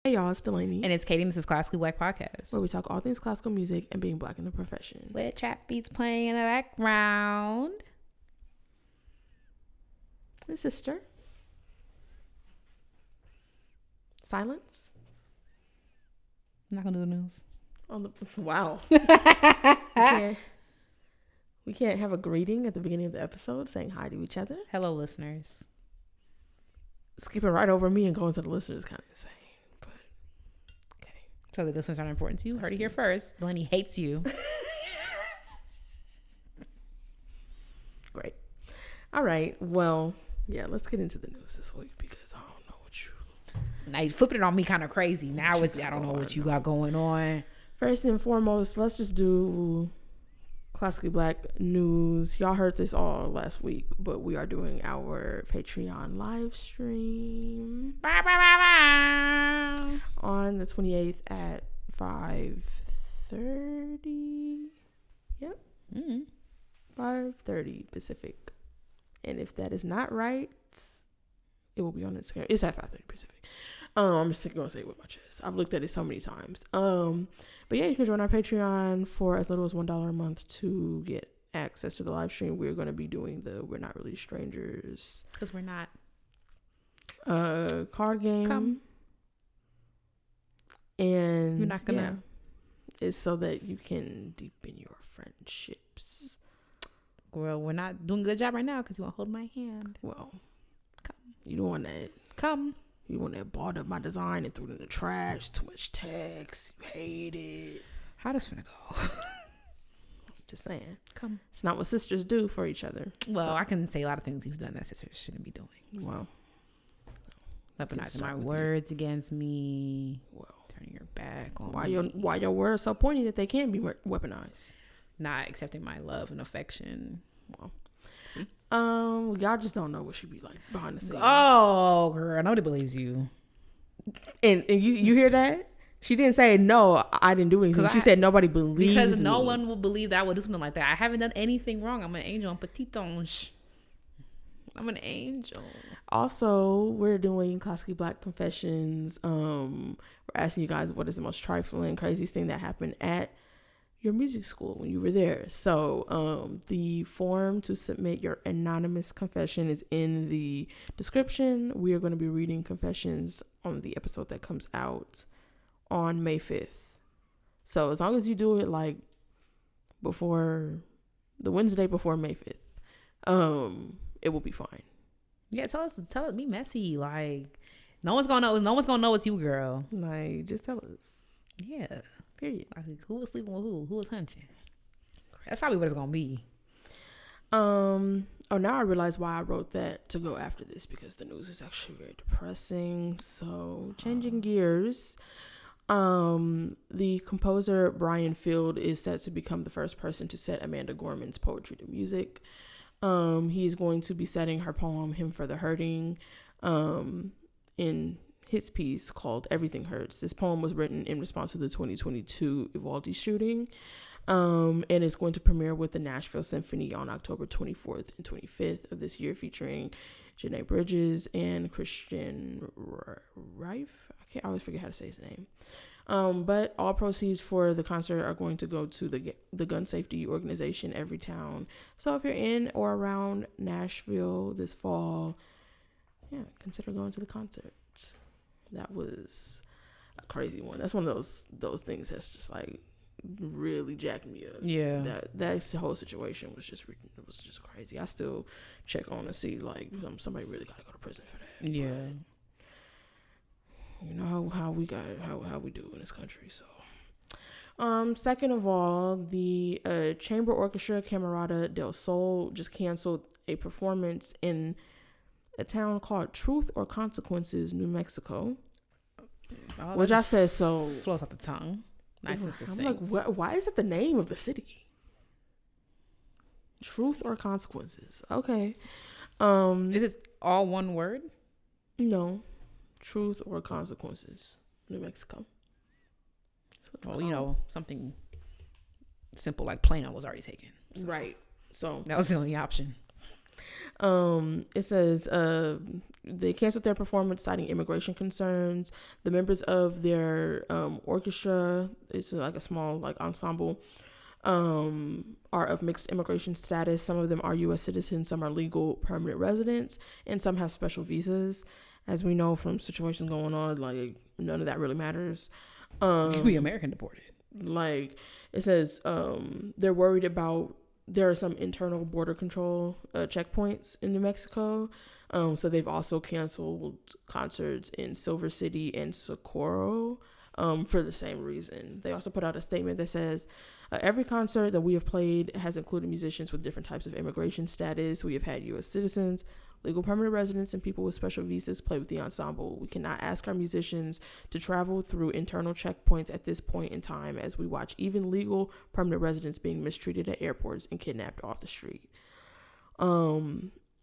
Hey y'all, it's Dalanie. And it's Katie, and this is Classically Black Podcast, where we talk all things classical music and being black in the profession. with trap beats playing in the background. My sister. Silence. I'm not gonna do the news. On the wow. we can't have a greeting at the beginning of the episode saying hi to each other. Hello, listeners. Skipping right over me and going to the listeners is kind of insane. But okay. So the listeners aren't important to you. Heard it here first. Delaney hates you. Great. All right. Well, yeah, let's get into the news this week because I don't know what you. Now you flipping it on me kind of crazy. Now it's I don't know what you got going on. First and foremost, let's just do classically black news. Y'all heard this all last week, but we are doing our Patreon live stream on the 28th at 5:30. Yep. 5:30 Pacific. And if that is not right, it will be on Instagram. It's at 5:30 Pacific. I'm just gonna say it with my chest. I've looked at it so many times. But yeah, you can join our Patreon for as little as $1 a month to get access to the live stream. We're gonna be doing the We're Not Really Strangers, Because we're not. card game. Come. And You're not gonna. Yeah, it's so that you can deepen your friendships. Well, we're not doing a good job right now because you won't hold my hand. Well, come. You don't want that. Come. You want that bought up my design and threw it in the trash. Too much text. You hate it. How does finna go? Just saying. Come. It's not what sisters do for each other. Well, so. I can say a lot of things you've done that sisters shouldn't be doing. So. Well. Weaponizing my words against me. Well. Turning your back on me. Why your words so pointy that they can be weaponized? Not accepting my love and affection. Well. See? Y'all just don't know what she be like behind the scenes. Oh, girl, nobody believes you. And you hear that? She didn't say no. I didn't do anything. She said nobody believes me. Because no one will believe that I would do something like that. I haven't done anything wrong. I'm an angel. I'm petit ange. I'm an angel. Also, we're doing classically black confessions. We're asking you guys what is the most trifling, craziest thing that happened at your music school when you were there. So the form to submit your anonymous confession is in the description. We are going to be reading confessions on the episode that comes out on May 5th. So as long as you do it like before the Wednesday before May 5th, it will be fine. Yeah, tell us, be messy. Like no one's gonna know it's you, girl. Like just tell us. Yeah. Period. Like, who was sleeping with who? Who was hunching? That's probably what it's gonna be. Oh, now I realize why I wrote that to go after this, because the news is actually very depressing. So changing gears, the composer Brian Field is set to become the first person to set Amanda Gorman's poetry to music. He's going to be setting her poem "Hymn for the Hurting" in his piece called "Everything Hurts." This poem was written in response to the 2022 Uvalde shooting, and it's going to premiere with the Nashville Symphony on October 24th and 25th of this year, featuring Janae Bridges and Christian Reif. I always forget how to say his name. But all proceeds for the concert are going to go to the gun safety organization Everytown. So if you're in or around Nashville this fall, consider going to the concert. That was a crazy one. That's one of those things that's just like really jacked me up. Yeah. That whole situation was just crazy. I still check on to see like somebody really got to go to prison for that. Yeah. But you know how we do in this country. So, second of all, the chamber orchestra Camerata del Sol just canceled a performance in a town called Truth or Consequences, New Mexico, which I said so flows off the tongue, nice and succinct. I'm like, why is it the name of the city? Truth or Consequences? Okay. Is it all one word? No, Truth or Consequences, New Mexico. Well, something simple like Plano was already taken. So. Right. So that was the only option. It says they canceled their performance citing immigration concerns. The members of their orchestra, it's like a small like ensemble, are of mixed immigration status. Some of them are U.S. citizens, some are legal permanent residents, and some have special visas. As we know from situations going on, like none of that really matters. You be American deported. Like it says, they're worried about there are some internal border control checkpoints in New Mexico. So they've also canceled concerts in Silver City and Socorro for the same reason. They also put out a statement that says, every concert that we have played has included musicians with different types of immigration status. We have had U.S. citizens, legal permanent residents, and people with special visas play with the ensemble. We cannot ask our musicians to travel through internal checkpoints at this point in time as we watch even legal permanent residents being mistreated at airports and kidnapped off the street.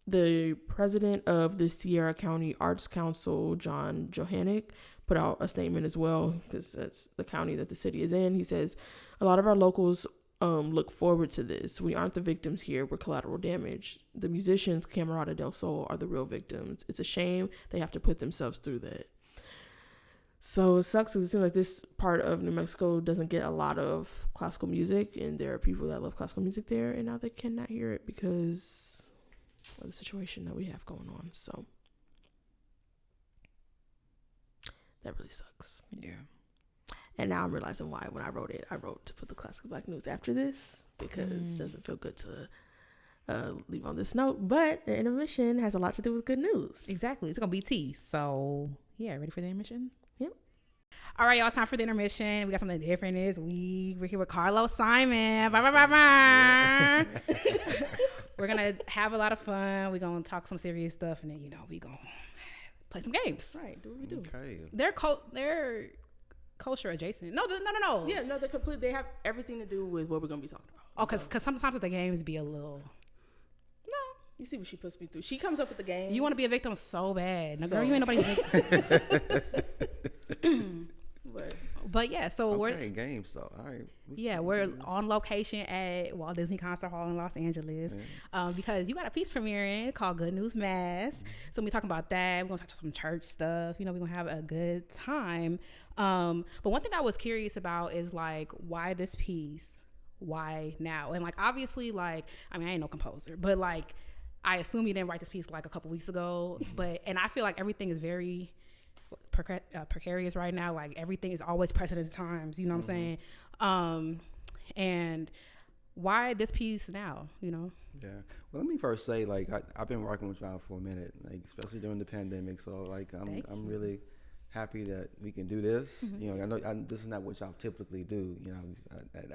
The president of the Sierra County Arts Council, John Johannick, put out a statement as well, because that's the county that the city is in. He says, a lot of our locals look forward to this. We aren't the victims here. We're collateral damage. The musicians, Camerata del Sol, are the real victims. It's a shame they have to put themselves through that. So it sucks because it seems like this part of New Mexico doesn't get a lot of classical music, and there are people that love classical music there, and now they cannot hear it because of the situation that we have going on. So that really sucks. Yeah. And now I'm realizing why when I wrote to put the classical black news after this, because it doesn't feel good to leave on this note. But the intermission has a lot to do with good news. Exactly. It's going to be tea. So, yeah, ready for the intermission? Yep. All right, y'all, time for the intermission. We got something different this week. We're here with Carlos Simon. Bye, bye, bye, bye. We're going to have a lot of fun. We're going to talk some serious stuff, and then, we're going to play some games. Right, do what we do. Okay. They're culture adjacent. No. Yeah, no, they're complete. They have everything to do with what we're going to be talking about. Oh, because sometimes the games be a little... You see what she puts me through. She comes up with the games. You want to be a victim so bad. No, girl, you ain't nobody's victim. But yeah, so we're games though. All right. We're on location at Walt Disney Concert Hall in Los Angeles, because you got a piece premiering called Good News Mass. So we're talking about that. We're gonna talk about some church stuff. We're gonna have a good time. But one thing I was curious about is like, why this piece? Why now? And like, obviously, like, I mean, I ain't no composer, but like, I assume you didn't write this piece like a couple weeks ago. And I feel like everything is very precarious right now. Like everything is always precedent times, you know what I'm saying? And why this piece now, Yeah. Well, let me first say, like, I've been working with y'all for a minute, like, especially during the pandemic. So like, I'm really happy that we can do this. I know this is not what y'all typically do,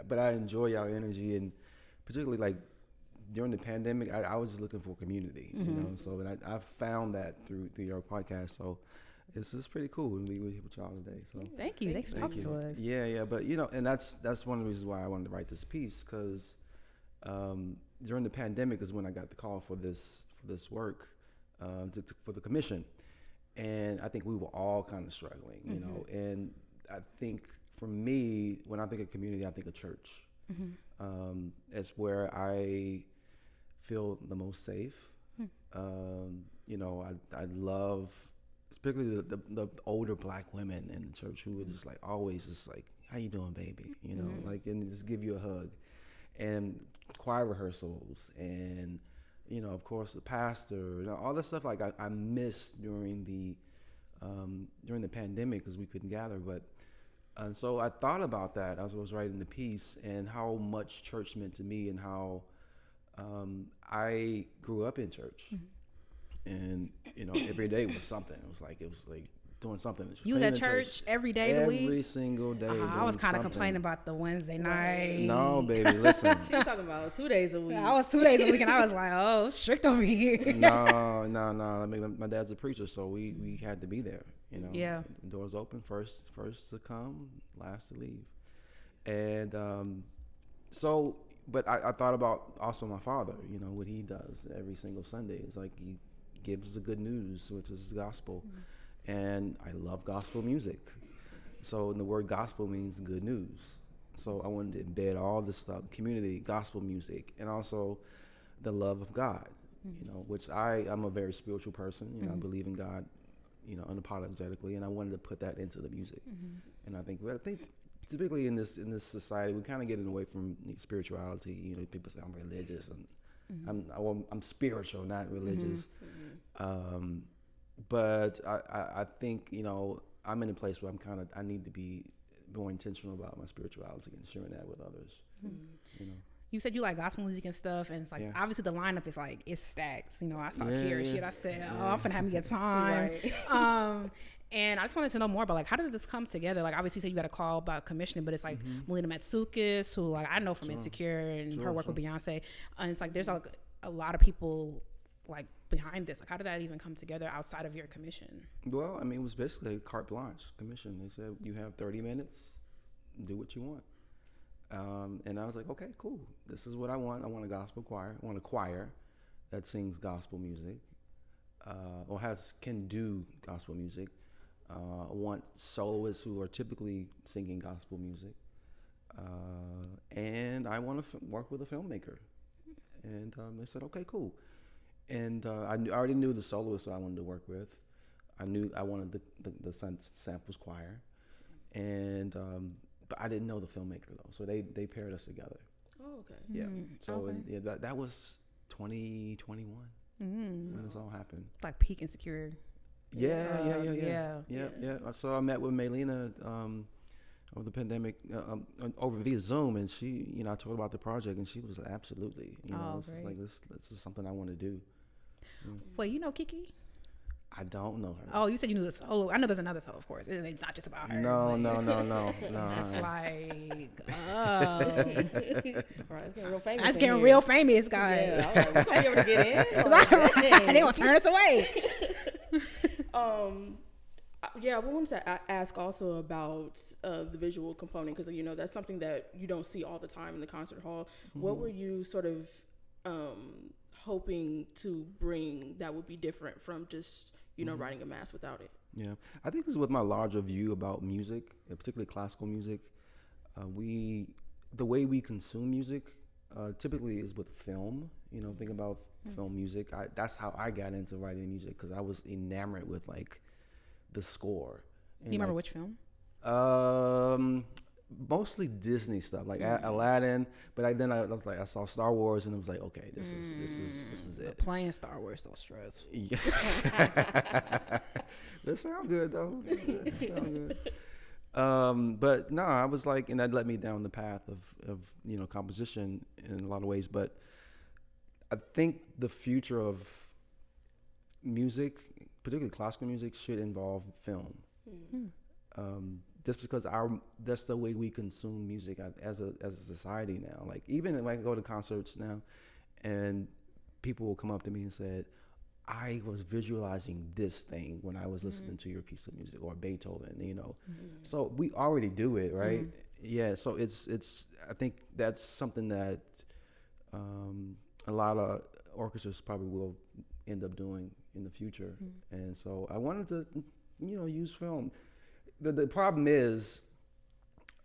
but I enjoy y'all energy, and particularly like during the pandemic, I was just looking for community, so and I found that through your podcast. So this is pretty cool to be with y'all today. So thank you. Thanks for talking to us. Yeah. But and that's one of the reasons why I wanted to write this piece, because during the pandemic is when I got the call for this work for the commission, and I think we were all kind of struggling, and I think for me, when I think of community, I think of church. It's where I feel the most safe. I love, particularly the older black women in the church who were just like always just like, how you doing, baby? Like, and just give you a hug, and choir rehearsals, and of course the pastor, all this stuff like I missed during the pandemic because we couldn't gather. But and so I thought about that as I was writing the piece, and how much church meant to me, and how I grew up in church, and every day was something. It was like doing something. You was at church every day of the week? Every single day. I was kind of complaining about the Wednesday night. No, baby, listen. She was talking about 2 days a week. I was 2 days a week, and I was like, oh, strict over here. No. I mean, my dad's a preacher, so we had to be there. Yeah. Doors open, first to come, last to leave, and so. But I thought about also my father. What he does every single Sunday is like he gives the good news, which is gospel. And I love gospel music. So the word gospel means good news. So I wanted to embed all this stuff, community, gospel music, and also the love of God. you know, which I'm a very spiritual person. You know, I believe in God, you know, unapologetically, and I wanted to put that into the music. And I think typically in this society, we kind of getting away from spirituality. You know, people say I'm religious, and I'm spiritual, not religious. But I think, you know, I'm in a place where I need to be more intentional about my spirituality and sharing that with others. You know. You said you like gospel music and stuff, and it's like obviously the lineup is like it's stacked. You know, I saw Kira shit. I said, oh, I'm finna have me a time. Right. And I just wanted to know more about like how did this come together? Like obviously you said you got a call about commissioning, but it's like Melina Matsoukas, who like I know from Insecure and her work with Beyonce, and it's like there's like a lot of people like behind this. Like how did that even come together outside of your commission? Well, I mean, it was basically a carte blanche commission. They said you have 30 minutes, do what you want. And I was like, okay, cool. This is what I want. I want a gospel choir. I want a choir that sings gospel music, or can do gospel music. I want soloists who are typically singing gospel music. And I want to work with a filmmaker. And they said, okay, cool. And I already knew the soloist I wanted to work with. I wanted the samples choir. And but I didn't know the filmmaker though, so they paired us together. Oh, okay. Yeah. So that was 2021 when this all happened. Like peak Insecure. Yeah. So I met with Melina over the pandemic over via Zoom, and she, you know, I told her about the project, and she was absolutely, you know, it's like this is something I want to do. Wait, you know Kiki? I don't know her. Oh, you said you knew the solo. I know there's another solo, of course. It's not just about her. No. It's just like, oh. Right, it's getting real famous. That's getting real famous, guys. Yeah, I was like, we able to get in. They gonna turn us away. Yeah, we wanted to ask also about the visual component, because, you know, that's something that you don't see all the time in the concert hall. What were you sort of hoping to bring that would be different from just, you know, writing a mass without it? Yeah, I think this is with my larger view about music, particularly classical music. The way we consume music typically is with film. You know, think about film music. That's how I got into writing music, because I was enamored with like the score. Do you remember which film? Mostly Disney stuff, like Aladdin. But then I was like, I saw Star Wars, and I was like, okay, this is it. Playing Star Wars so stressful. Yeah. It sounds good though. It sounds good. But no, I was like, and that led me down the path of you know, composition in a lot of ways. But I think the future of music, particularly classical music, should involve film. Just because that's the way we consume music as a society now. Like even when I go to concerts now, and people will come up to me and said, I was visualizing this thing when I was listening to your piece of music, or Beethoven, you know. So we already do it, right? Yeah. So it's I think that's something that a lot of orchestras probably will end up doing in the future. And so I wanted to, you know, use film. The problem is,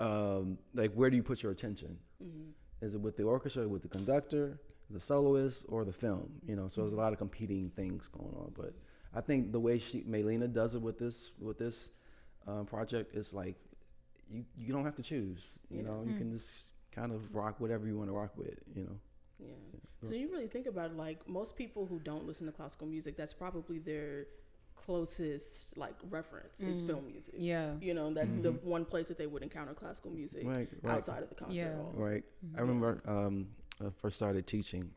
like, where do you put your attention? Is it with the orchestra, with the conductor, the soloist, or the film? You know, so there's a lot of competing things going on. But I think the way Melina does it with this project is like, you don't have to choose. You know, you can just kind of rock whatever you want to rock with. You know. Yeah. So you really think about it, like most people who don't listen to classical music, that's probably their closest like reference is film music. Yeah. You know, that's the one place that they would encounter classical music outside of the concert hall. Right. I remember I first started teaching,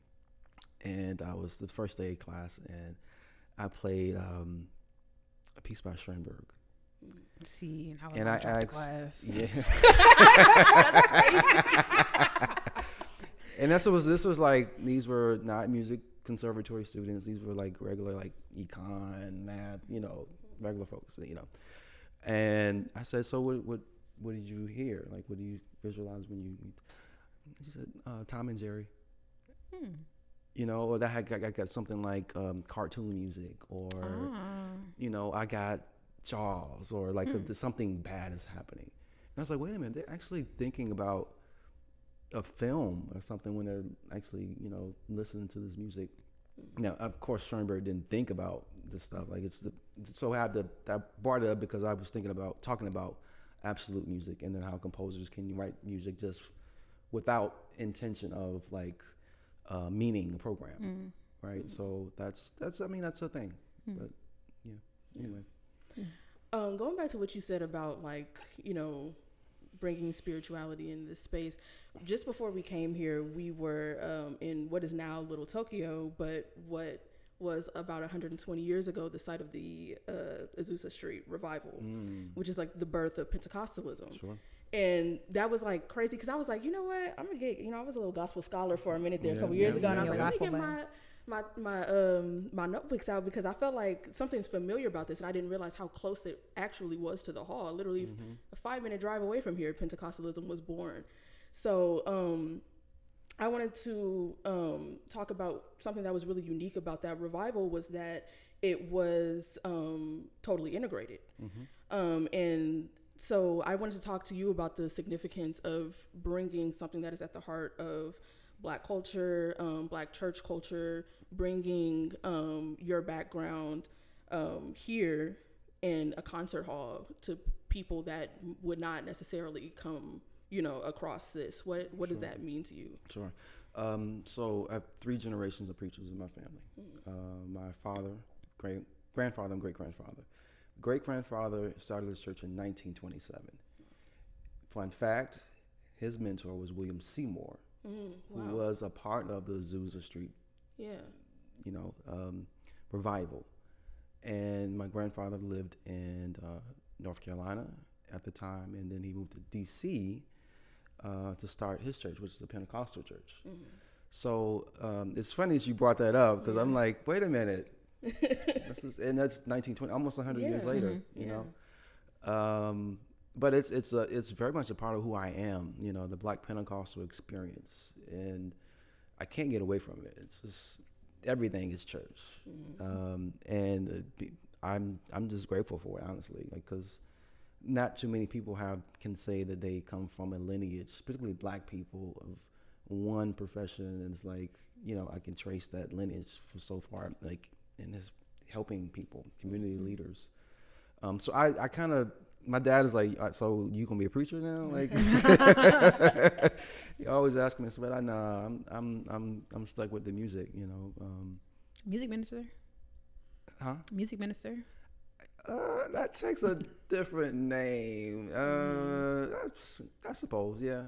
and I was the first day of class, and I played a piece by Schoenberg. See, and I asked, class. Yeah. That's crazy. And this was like, these were not music conservatory students. These were like regular, like econ, math, you know, regular folks, you know. And I said, so what did you hear? Like, what do you visualize when you meet? She said, Tom and Jerry. You know, or I got something like cartoon music, or, you know, I got Jaws, or like something bad is happening. And I was like, wait a minute, they're actually thinking about a film or something when they're actually, you know, listening to this music. Now, of course, Schoenberg didn't think about this stuff. Like I brought it up because I was talking about absolute music, and then how composers can write music just without intention of like meaning a program, right? So that's I mean that's a thing, but yeah. Anyway, going back to what you said about like bringing spirituality in this space. Just before we came here, we were in what is now Little Tokyo, but what was about 120 years ago the site of the Azusa Street revival, which is like the birth of Pentecostalism. Sure. And that was like crazy because I was like, you know what, I'm gonna get, I was a little gospel scholar for a minute there a couple years ago, and I was like, let me get my notebooks out because I felt like something's familiar about this, and I didn't realize how close it actually was to the hall. Literally a 5-minute drive away from here, Pentecostalism was born. So I wanted to talk about something that was really unique about that revival was that it was totally integrated. And so I wanted to talk to you about the significance of bringing something that is at the heart of Black culture, Black church culture, bringing your background here in a concert hall to people that would not necessarily come, across this. What does that mean to you? Sure. So I have 3 generations of preachers in my family. My father, grandfather, and great-grandfather. Great-grandfather started his church in 1927. Fun fact, his mentor was William Seymour, who was a part of the Azusa Street, revival. And my grandfather lived in North Carolina at the time, and then he moved to D.C. To start his church, which is a Pentecostal church. So it's funny that you brought that up because I'm like, wait a minute. And that's 1920, almost 100 years later, you know. But it's very much a part of who I am, the Black Pentecostal experience, and I can't get away from it. It's just everything is church, and I'm just grateful for it, honestly, because not too many people can say that they come from a lineage, particularly Black people, of one profession, and it's like I can trace that lineage for so far, like in this helping people, community leaders. So I kind of. My dad is like, so you gonna be a preacher now? Like, he always asks me, but I'm stuck with the music, Music minister? Huh? Music minister? That takes a different name. I suppose, yeah.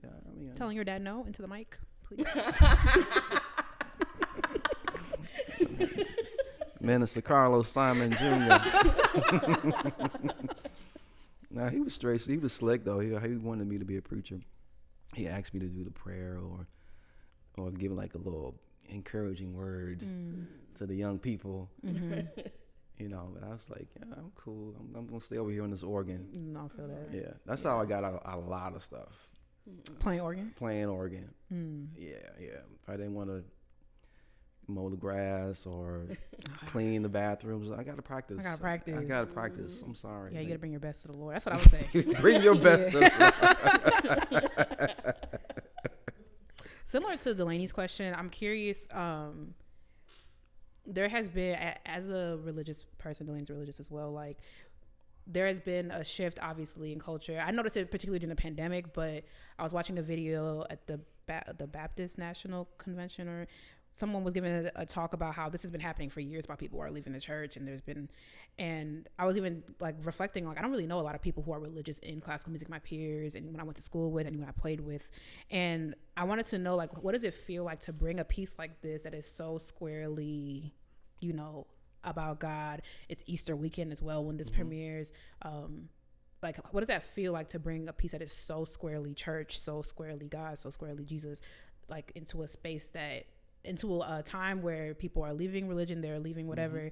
I mean, telling your dad no into the mic, please. Minister Carlos Simon Jr. Nah, he was straight. He was slick though. He wanted me to be a preacher. He asked me to do the prayer or give like a little encouraging word to the young people. But I was like, yeah, I'm cool. I'm gonna stay over here on this organ. No, I feel that. Yeah, that's how I got out of a lot of stuff. Playing organ. Yeah. If I didn't want to mow the grass or clean the bathrooms, I gotta practice. I'm sorry. Yeah, you gotta bring your best to the Lord. That's what I would say. Bring your best to the Lord. Similar to Delanie's question, I'm curious. There has been, as a religious person, Delanie's religious as well, like there has been a shift obviously in culture. I noticed it particularly during the pandemic, but I was watching a video at the Baptist National Convention, or someone was giving a talk about how this has been happening for years, about people who are leaving the church, and I was even like reflecting, like I don't really know a lot of people who are religious in classical music, my peers, and when I went to school with, and when I played with, and I wanted to know, like, what does it feel like to bring a piece like this that is so squarely, about God? It's Easter weekend as well when this premieres. Like, what does that feel like to bring a piece that is so squarely church, so squarely God, so squarely Jesus, like into a space into a time where people are leaving religion, they're leaving whatever,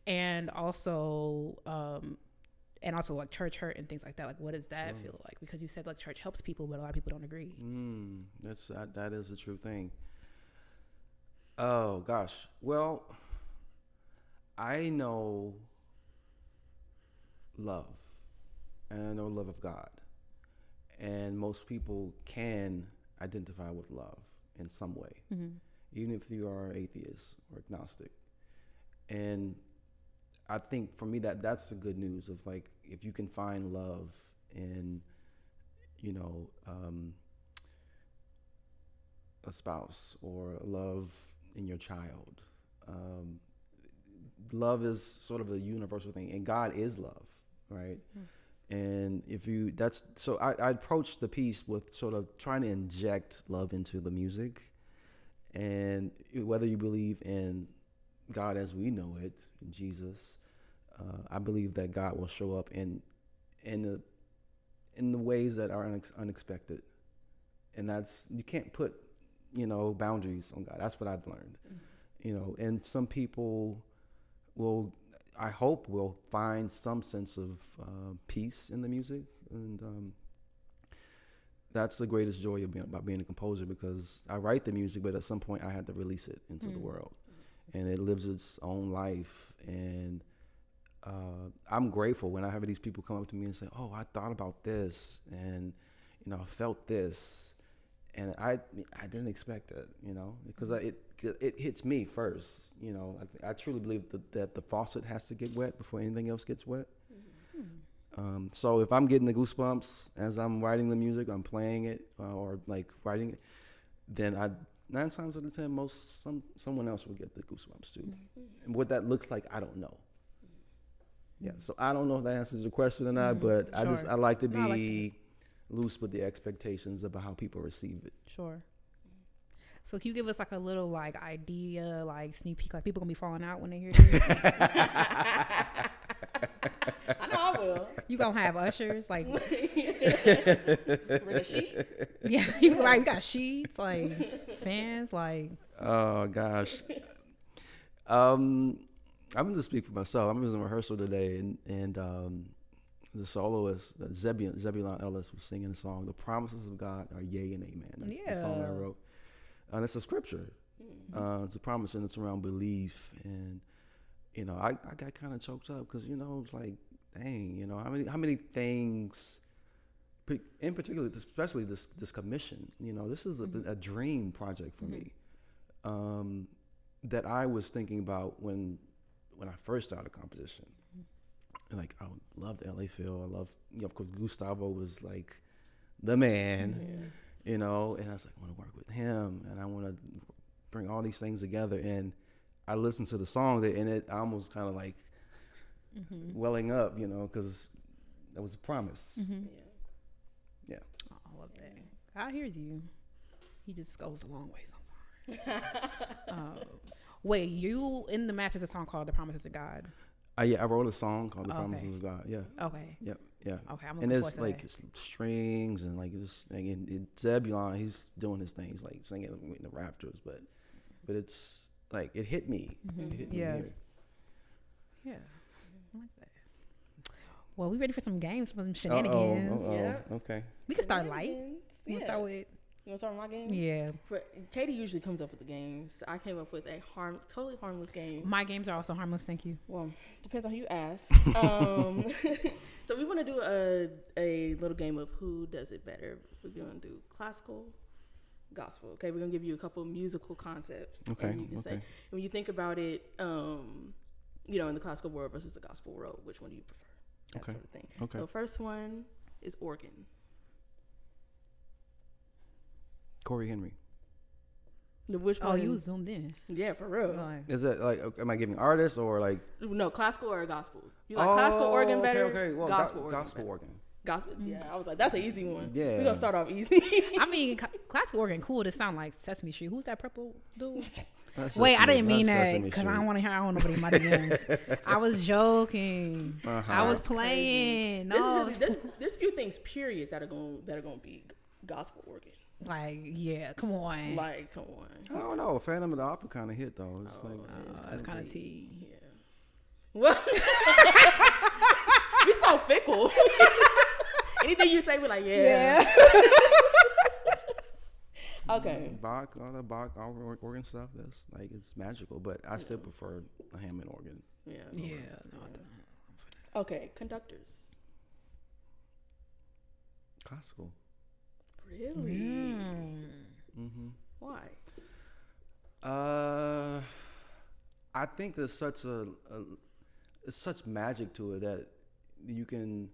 and also like church hurt and things like that. Like, what does that feel like? Because you said like church helps people, but a lot of people don't agree. That is a true thing. Oh gosh, well, I know love, and I know love of God, and most people can identify with love in some way. even if you are atheist or agnostic. And I think for me that's the good news of like if you can find love in, you know, a spouse or love in your child. Love is sort of a universal thing, and God is love, right? And if you that's so I approached the piece with sort of trying to inject love into the music, and whether you believe in God as we know it, in Jesus, I believe that God will show up in the ways that are unexpected, and that's you can't put boundaries on God. That's what I've learned, and some people I hope will find some sense of peace in the music, and that's the greatest joy about being a composer, because I write the music, but at some point I had to release it into the world, and it lives its own life. And I'm grateful when I have these people come up to me and say, "Oh, I thought about this, and I felt this," and I didn't expect it, because it hits me first. I truly believe that the faucet has to get wet before anything else gets wet. So if I'm getting the goosebumps as I'm writing the music, I'm playing it or like writing it, then 9 times out of 10, someone else will get the goosebumps too. And what that looks like, I don't know. Yeah, so I don't know if that answers your question or not, but sure. I like to be loose with the expectations about how people receive it. Sure. So can you give us like a little like idea, like sneak peek, like people gonna be falling out when they hear this? I know I will. You gonna have ushers like bring a sheet? Yeah, you got sheets, like fans, like. Oh gosh. I'm gonna just speak for myself. I was in rehearsal today, and the soloist Zebulon Ellis was singing a song. The promises of God are yea and amen. That's the song that I wrote. And it's a scripture. It's a promise, and it's around belief. And I got kind of choked up because it's like, dang, how many things, in particular, especially this commission. This is a dream project for me, that I was thinking about when I first started composition. Like, I love the LA feel. I love, of course, Gustavo was like the man, and I was like, I want to work with him, and I want to bring all these things together. And I listened to the song, and it almost kind of like welling up, because that was a promise. Yeah. Oh, I love that. I hears you. He just goes a long way sometimes. Wait, you in the Masters a song called "The Promises of God"? Yeah, I wrote a song called "The Promises of God." Yeah. Okay. Yep. Yeah. Okay. I'm and it's like it's strings and like just like Zebulon, he's doing his things like singing in the rafters, but it's like it hit me. It hit me here. Yeah. I like that. Well, we ready for some games, for some shenanigans. Yeah. Okay. We can start light. Yeah. We'll start with. You want to start with my game? Yeah. Katie usually comes up with the games. I came up with a totally harmless game. My games are also harmless. Thank you. Well, depends on who you ask. So we want to do a little game of who does it better. We're going to do classical, gospel. Okay, we're going to give you a couple of musical concepts. Okay. And you can say, when you think about it, in the classical world versus the gospel world, which one do you prefer? That sort of thing. Okay. So first one is organ. Corey Henry. Which one? Oh, you zoomed in. Yeah, for real. Is it like, am I giving artists or like? No, classical or gospel. You like classical organ better? Okay. Well, gospel organ. Gospel. Yeah, I was like, that's an easy one. Yeah. We're gonna start off easy. I mean, classical organ cool to sound like Sesame Street. Who's that purple dude? That's Wait, I didn't mean That's that because I don't want to hear. I don't know nobody might names. I was joking. I was playing. No, there's few things period that are gonna be gospel organ. Like, yeah, come on. I don't know. Phantom of the Opera kind of hit though. It's it's kind of tea. Yeah. What? We so fickle. Anything you say, we're like, yeah. Okay. Bach, all the Bach organ stuff. That's like it's magical, but I still prefer a Hammond organ. Yeah. Yeah. No, okay, conductors. Classical. Really? Mm-hmm. Why? Uh, I think there's it's such magic to it that you can.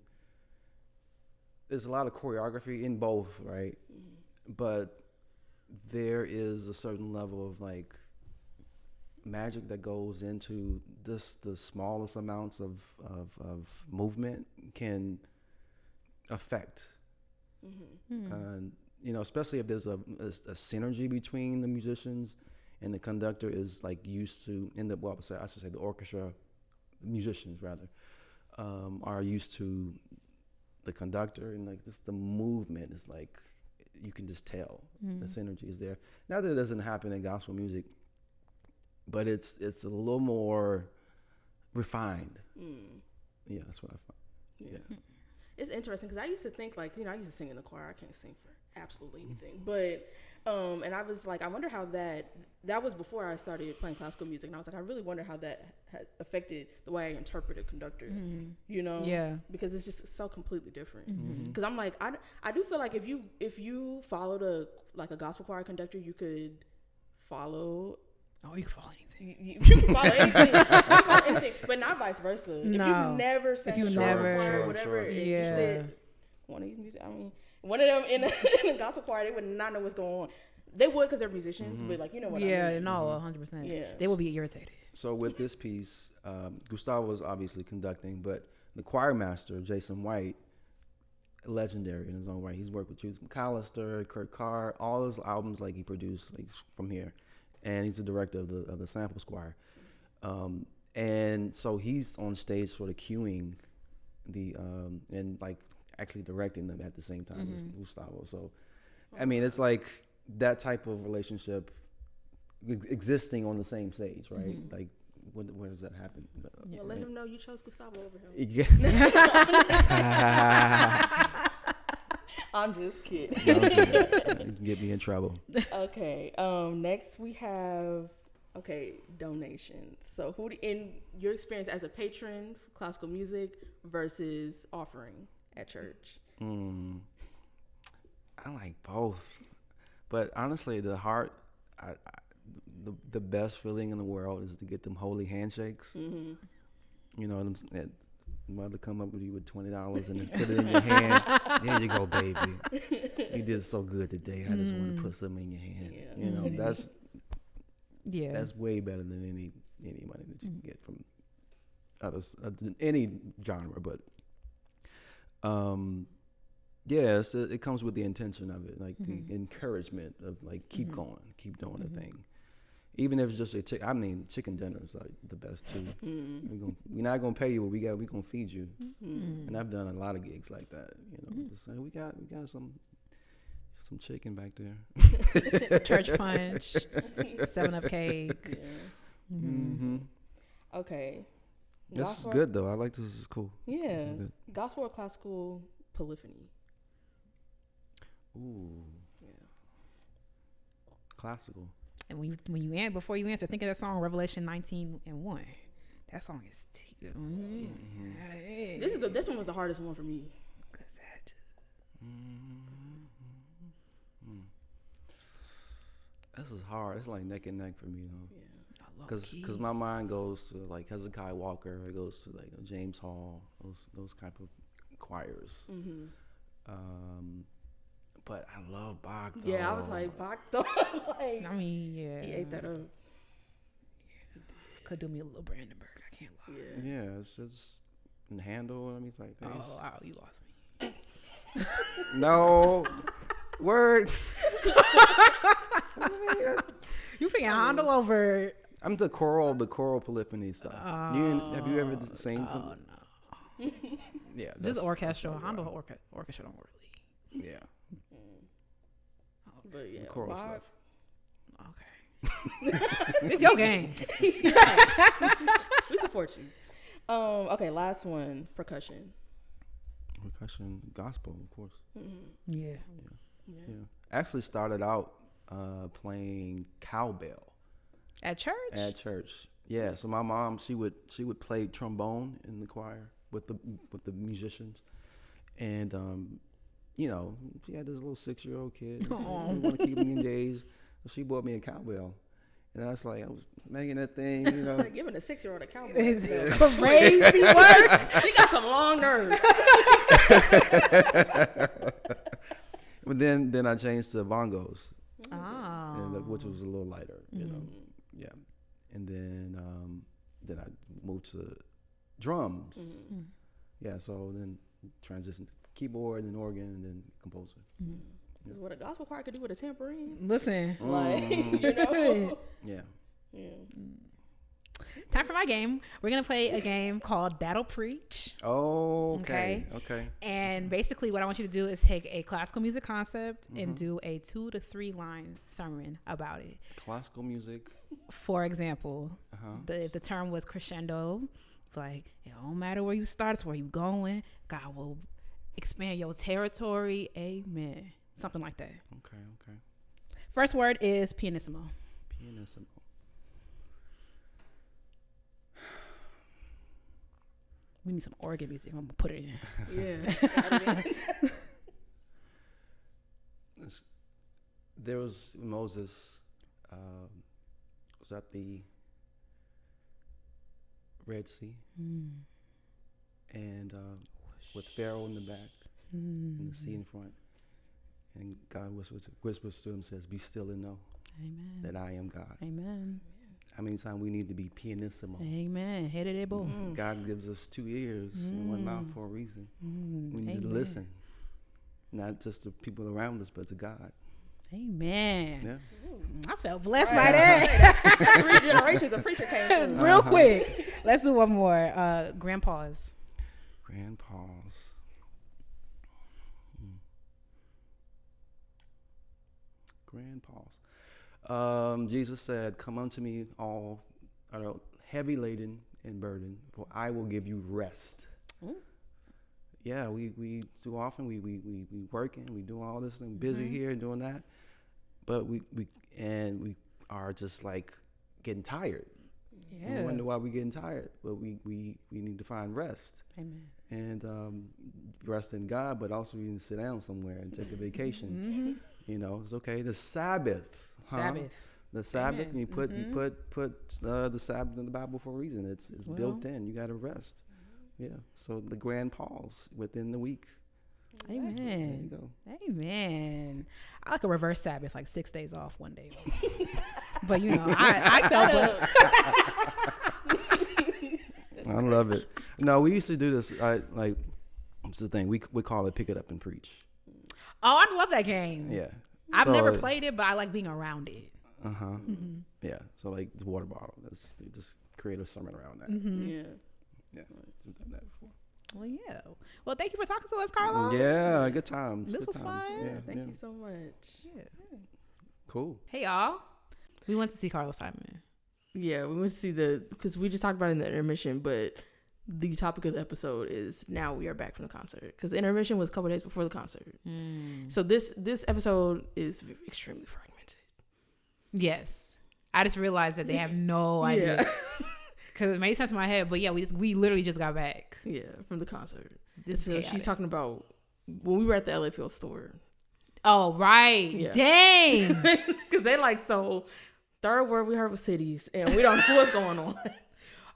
There's a lot of choreography in both, right? But there is a certain level of like magic that goes into this. The smallest amounts of movement can affect, and especially if there's a synergy between the musicians and the conductor is like used to I should say the orchestra musicians rather are used to the conductor, and like just the movement is like you can just tell the synergy is there. Not that it doesn't happen in gospel music, but it's a little more refined. Yeah, that's what I found. Yeah. It's interesting because I used to think like, I used to sing in the choir. I can't sing for absolutely anything, but and I was like, I wonder how that was before I started playing classical music, and I was like, I really wonder how that had affected the way I interpreted conductor. Yeah, because it's just so completely different. Because I'm like, I do feel like if you followed a gospel choir conductor, you could follow. Oh, you can follow anything. You can follow anything. You can follow anything, but not vice versa. No. If you never sang choir, whatever, sure. and you said one of these music, one of them in a gospel choir, they would not know what's going on. They would because they're musicians, but like, you know what I mean? Yeah, no, 100%. Yeah. They will be irritated. So with this piece, Gustavo was obviously conducting, but the choir master, Jason White, legendary in his own right. He's worked with Judas McAllister, Kurt Carr, all those albums like he produced like from here, and he's the director of the Samples Choir, and so he's on stage sort of cueing the and like actually directing them at the same time as Gustavo. So, I mean, it's like that type of relationship existing on the same stage, right? Like, where does that happen? Well, let him know you chose Gustavo over him. Yeah. I'm just kidding. You can get me in trouble. Okay. Next we have donations. So who in your experience as a patron for classical music versus offering at church? I like both, but honestly, the best feeling in the world is to get them holy handshakes. Mother come up with you with $20 and then put it in your hand. There you go, baby. You did so good today. I just want to put something in your hand. That's way better than any money that you can get from others, any genre. But it comes with the intention of it, like the encouragement of like keep going, keep doing the thing. Even if it's just chicken dinner is like the best too. We're not gonna pay you, but we gonna feed you. And I've done a lot of gigs like that. Just say we got some chicken back there. Church punch, 7-Up cake. Okay. This is good though. I like this. This is cool. Yeah. This is good. Gospel or classical polyphony? Ooh. Yeah. Classical. And before you answer, think of that song Revelation 19:1. That song is This one was the hardest one for me. This is hard. It's like neck and neck for me though. Yeah. Because my mind goes to like Hezekiah Walker. It goes to like James Hall. Those type of choirs. But I love Bach though. Yeah, I was like Bach though. Like, I mean, yeah. He ate that up. Could do me a little Brandenburg. I can't lie. Yeah, it's just in Handel. I mean, it's like wow, you lost me. No word. You freaking Handel over. I'm the choral polyphony stuff. Have you ever sang something? No. Yeah, This is orchestral. Handel orchestra don't really. Yeah. But yeah, choral stuff. Okay. It's your game. We support you. Okay, last one, percussion. Percussion, gospel, of course. Yeah. Actually started out playing cowbell At church? At church. Yeah. So my mom, she would play trombone in the choir with the musicians, and she had this little 6-year-old kid. She want to keep him engaged. So she bought me a cowbell, And I was like, I was making that thing, you know. It's like giving a 6-year-old a cowboy. Is it crazy work? She got some long nerves. But then I changed to bongos, Oh. which was a little lighter, you know. Yeah. And then I moved to drums. Yeah, so then transitioned to keyboard and organ and then composer. This is what a gospel choir could do with a tambourine. Listen. Like, you know? Yeah. Time for my game. We're going to play a game called That'll Preach. Oh, okay. And basically what I want you to do is take a classical music concept and do a 2 to 3 line sermon about it. Classical music. For example, the term was crescendo. Like, it don't matter where you start, it's where you going. God will expand your territory. Amen. Something like that. Okay. First word is pianissimo. Pianissimo. We need some organ music. I'm gonna put it in. Yeah. There was Moses. Was at the Red Sea, and with Pharaoh in the back and the sea in front, and God whispers to him, says, "Be still and know that I am God." Amen. How many times we need to be pianissimo? Amen. Head of that boy. God gives us 2 ears and 1 mouth for a reason. We need to listen, not just to people around us, but to God. Amen. Yeah. I felt blessed by that. 3 generations of preacher came through. Real quick. Let's do one more. Grandpa's. Jesus said, "Come unto me, all are heavy laden and burdened, for I will give you rest." Yeah, we too often we working, we do all this thing, busy here and doing that, but we are just like getting tired. And we wonder why we're getting tired, but we need to find rest. Amen. And rest in God, but also you need to sit down somewhere and take a vacation. You know, it's okay. The Sabbath. The Sabbath. Amen. And you put the Sabbath in the Bible for a reason. It's built in. You got to rest. Yeah. So the grand pause within the week. Amen. There you go. Amen. I like a reverse Sabbath, like 6 days off, 1 day off. But you know, I felt blessed. I love it. No, we used to do this. Like, it's the thing. We call it pick it up and preach. Oh, I love that game. Yeah. I've So, never played it, but I like being around it. Yeah. So like the water bottle. Just create a sermon around that. Yeah. Yeah. We've done that before. Well, yeah. Well, thank you for talking to us, Carlos. Yeah. Good times. This good was times. fun. Yeah, Thank you so much. Yeah. Cool. Hey, y'all. We went to see Carlos Simon. Yeah, we went to see because we just talked about it in the intermission, but the topic of the episode is now we are back from the concert, because the intermission was a couple days before the concert. So this episode is extremely fragmented. Yes. I just realized that they have no idea. Because it made sense in my head, but yeah, we literally just got back. Yeah, from the concert. This So is she's chaotic. talking about when we were at the LA Field store. Oh, right. Yeah. Dang. Because they like stole third word we heard was cities, and we don't know what's going on.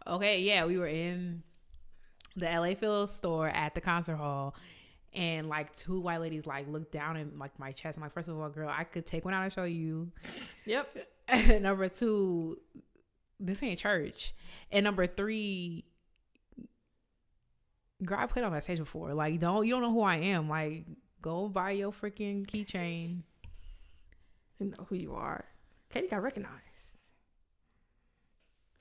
Okay, yeah, we were in the LA Field store at the concert hall, and like 2 white ladies like looked down at like my chest. I'm like, first of all, girl, I could take one out and show you. Yep. Number 2, this ain't church. And number 3, girl, I played on that stage before. Like, you don't know who I am. Like, go buy your freaking keychain. You know who you are. Katie got recognized.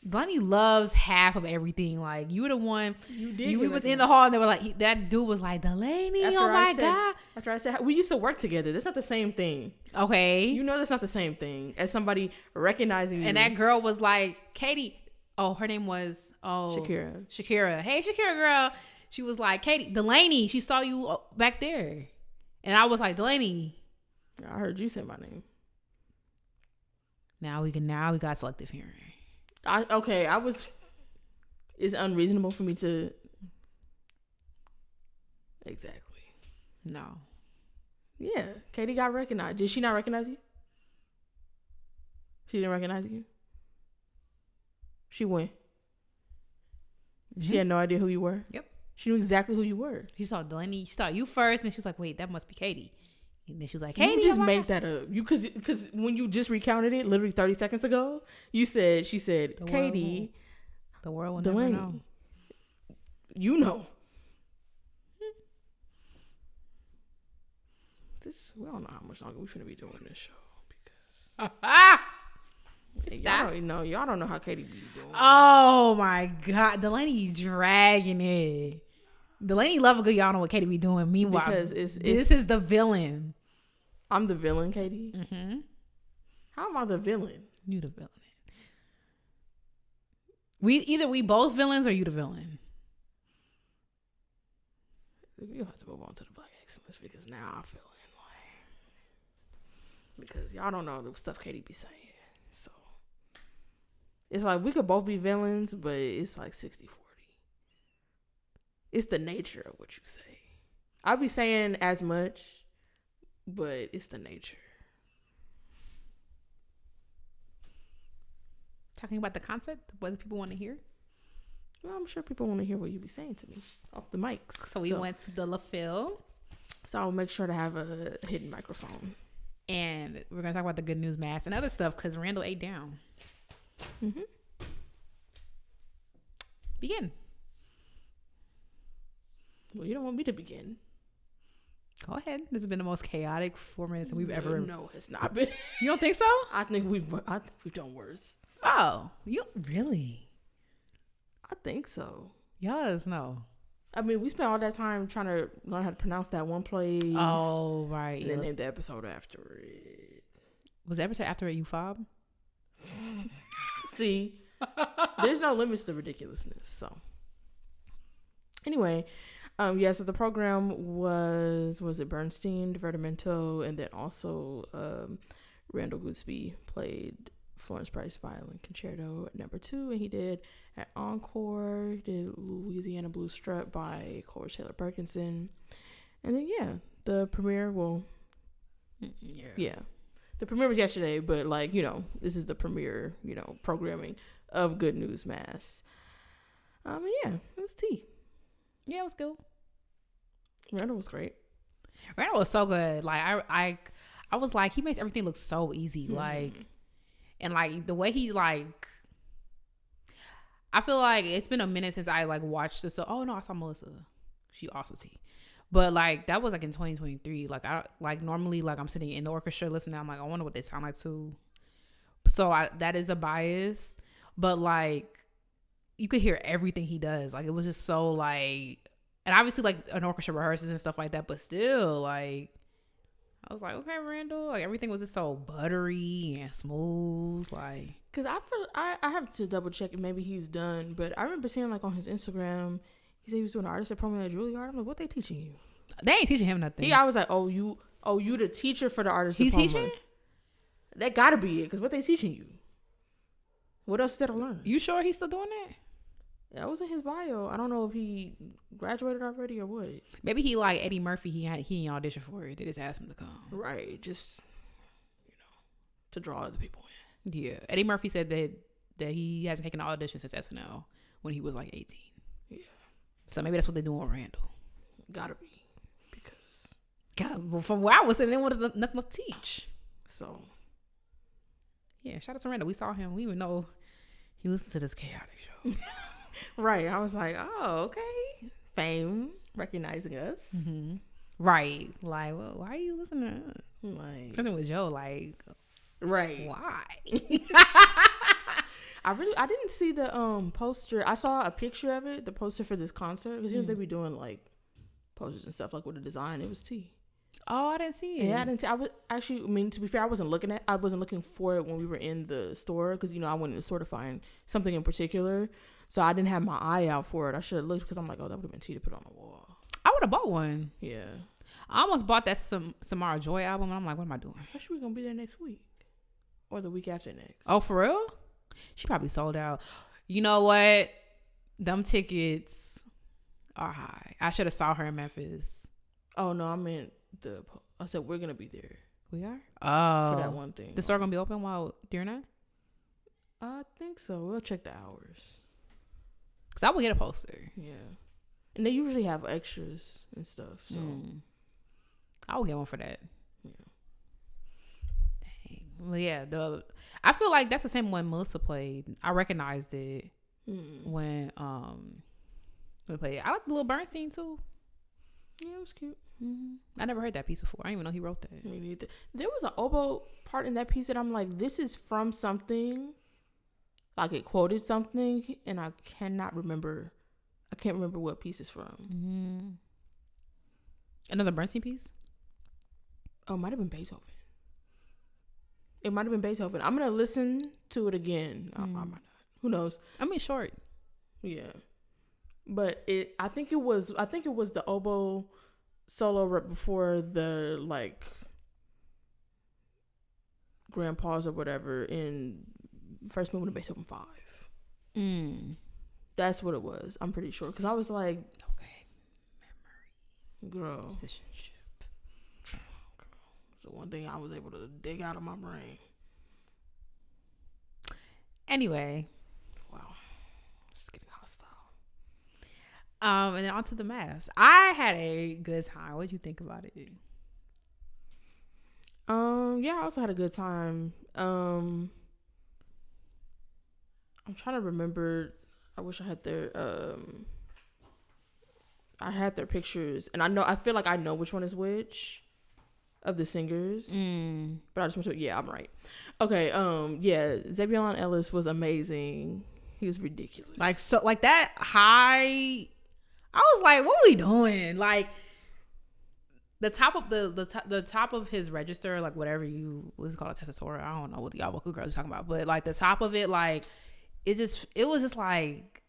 Bunny loves half of everything. Like, you were the one. You did. We was in the hall and they were like, that dude was like, Dalanie, oh my God. After I said, we used to work together. That's not the same thing. Okay. You know that's not the same thing as somebody recognizing you. And that girl was like, Katie. Oh, her name was Shakira. Hey, Shakira girl. She was like, Katie, Dalanie, she saw you back there. And I was like, Dalanie. I heard you say my name. Now we got selective hearing. It's unreasonable for me to. Exactly. No. Yeah. Katie got recognized. Did she not recognize you? She didn't recognize you? She went. Mm-hmm. She had no idea who you were. Yep. She knew exactly who you were. She saw Dalanie. She saw you first, and she was like, "Wait, that must be Katie." And then she was like, "Katie." You just made that up. You because when you just recounted it, literally 30 seconds ago, she said, Katie, the world will never know. You know. We don't know how much longer we're gonna be doing this show because y'all don't know how Katie be doing. Oh my God, Dalanie dragging it. Dalanie love a good y'all know what Katie be doing. Meanwhile, because this is the villain. I'm the villain, Katie. Mm-hmm. How am I the villain? You the villain. We both villains or you the villain. You'll have to move on to the Black Excellence because now I feel like because y'all don't know the stuff Katie be saying. So it's like we could both be villains, but it's like 60-40. It's the nature of what you say. I'll be saying as much, but it's the nature. Talking about the concept, what people want to hear. Well, I'm sure people want to hear what you be saying to me off the mics. So we went to the La Phil. So I'll make sure to have a hidden microphone. And we're going to talk about the good news mask and other stuff because Randall ate down. Mm-hmm. Begin. Well, you don't want me to begin. Go ahead. This has been the most chaotic 4 minutes that we've ever. No, it's not been. You don't think so? I think we've done worse. Oh, you really? I think so. Yes, no. I mean, we spent all that time trying to learn how to pronounce that one place. Oh, right. And then named the episode after it. Was the episode after it you fob? See, there's no limits to ridiculousness. So, anyway, so the program was it Bernstein, Divertimento, and then also Randall Goodsby played Florence Price Violin Concerto at number 2, and he did at Encore, did Louisiana Blues Strut by Coleridge Taylor Perkinson, and then the premiere the premiere was yesterday, but this is the premiere programming of Good News Mass. It was tea. Yeah, it was good. Randall was great. Randall was so good. Like I was like, he makes everything look so easy. And the way he I feel like it's been a minute since I watched this. So, I saw Melissa. She also tea. But that was in 2023. I normally I'm sitting in the orchestra listening. I'm like, I wonder what they sound like too. So that is a bias. But you could hear everything he does. It was just so and obviously an orchestra rehearses and stuff like that. But still I was like, okay, Randall. Everything was just so buttery and smooth. Because I have to double check if maybe he's done. But I remember seeing on his Instagram, he said he was doing an artist at Promenade at Juilliard. I'm like, what they teaching you? They ain't teaching him nothing. I was like, you the teacher for the artist He's diplomas. teaching? That gotta be it. Because what they teaching you? What else did I learn? You sure he's still doing that? That was in his bio. I don't know if he graduated already or what. Maybe he Eddie Murphy. He didn't audition for it. They just asked him to come. Right, just to draw other people in. Yeah, Eddie Murphy said that he hasn't taken an audition since SNL when he was 18. Yeah. So maybe that's what they're doing with Randall. Gotta be, because well, from where I was sitting, they wanted nothing to teach. So yeah, shout out to Randall. We saw him. We even know he listens to this chaotic show. Right. I was like, oh, okay. Fame recognizing us. Mm-hmm. Right. Well, why are you listening to us? Something with Joe, right. Why? I didn't see the poster. I saw a picture of it, the poster for this concert, because they be doing posters and stuff with the design. It was tea. Oh, I didn't see it. Yeah, I didn't see. I was actually, to be fair, I wasn't looking for it when we were in the store, because I went in the store to find something in particular. So I didn't have my eye out for it. I should have looked, because I'm like, oh, that would have been tea to put on the wall. I would have bought one. Yeah. I almost bought that Samara Joy album, and I'm like, what am I doing? Actually, we're going to be there next week. Or the week after next. Oh, for real? She probably sold out. You know what? Them tickets are high. I should have saw her in Memphis. Oh, no, I said we're going to be there. We are? Oh. For that one thing. The store going to be open during that? I think so. We'll check the hours. Cause I would get a poster. Yeah, and they usually have extras and stuff. So I would get one for that. Yeah. Dang. Well, yeah. I feel like that's the same one Melissa played. I recognized it when we played it. I like the little Bernstein too. Yeah, it was cute. I never heard that piece before. I didn't even know he wrote that. Me neither. There was an oboe part in that piece that I'm like, this is from something. Like it quoted something, and I cannot remember. I can't remember what piece it's from. Another Bernstein piece? Oh, it might have been Beethoven. It might have been Beethoven. I'm gonna listen to it again. I might not. Who knows? I mean, short. Yeah, but I think it was the oboe solo right before the like grand pause or whatever in first movement of Beethoven 5. That's what it was. I'm pretty sure because I was like, okay, memory, girl, musicianship. The one thing I was able to dig out of my brain. Anyway, wow, it's getting hostile. And then on to the mass. I had a good time. What did you think about it? Yeah, I also had a good time. I'm trying to remember. I wish I had their pictures, and I feel like I know which one is which of the singers. But I just want to. Yeah, I'm right. Okay. Yeah, Zebulon Ellis was amazing. He was ridiculous. Like that high. I was like, what are we doing? Like the top of the top of his register, like whatever what's it called, a tessitura. I don't know what the y'all vocal girls are talking about, but like the top of it, like it was just like,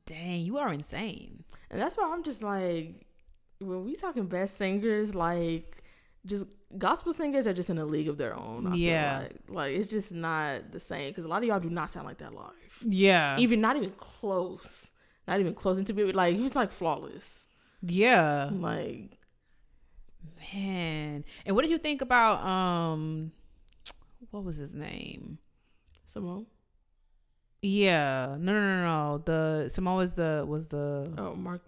dang, you are insane. And that's why I'm just like, when we talking best singers, like just gospel singers are just in a league of their own. I feel like it's just not the same because a lot of y'all do not sound like that live. Yeah, not even close. Not even close. And to be like, he was like flawless. Yeah, like, man. And what did you think about what was his name? Simone. Yeah, no. The Simone was the Mark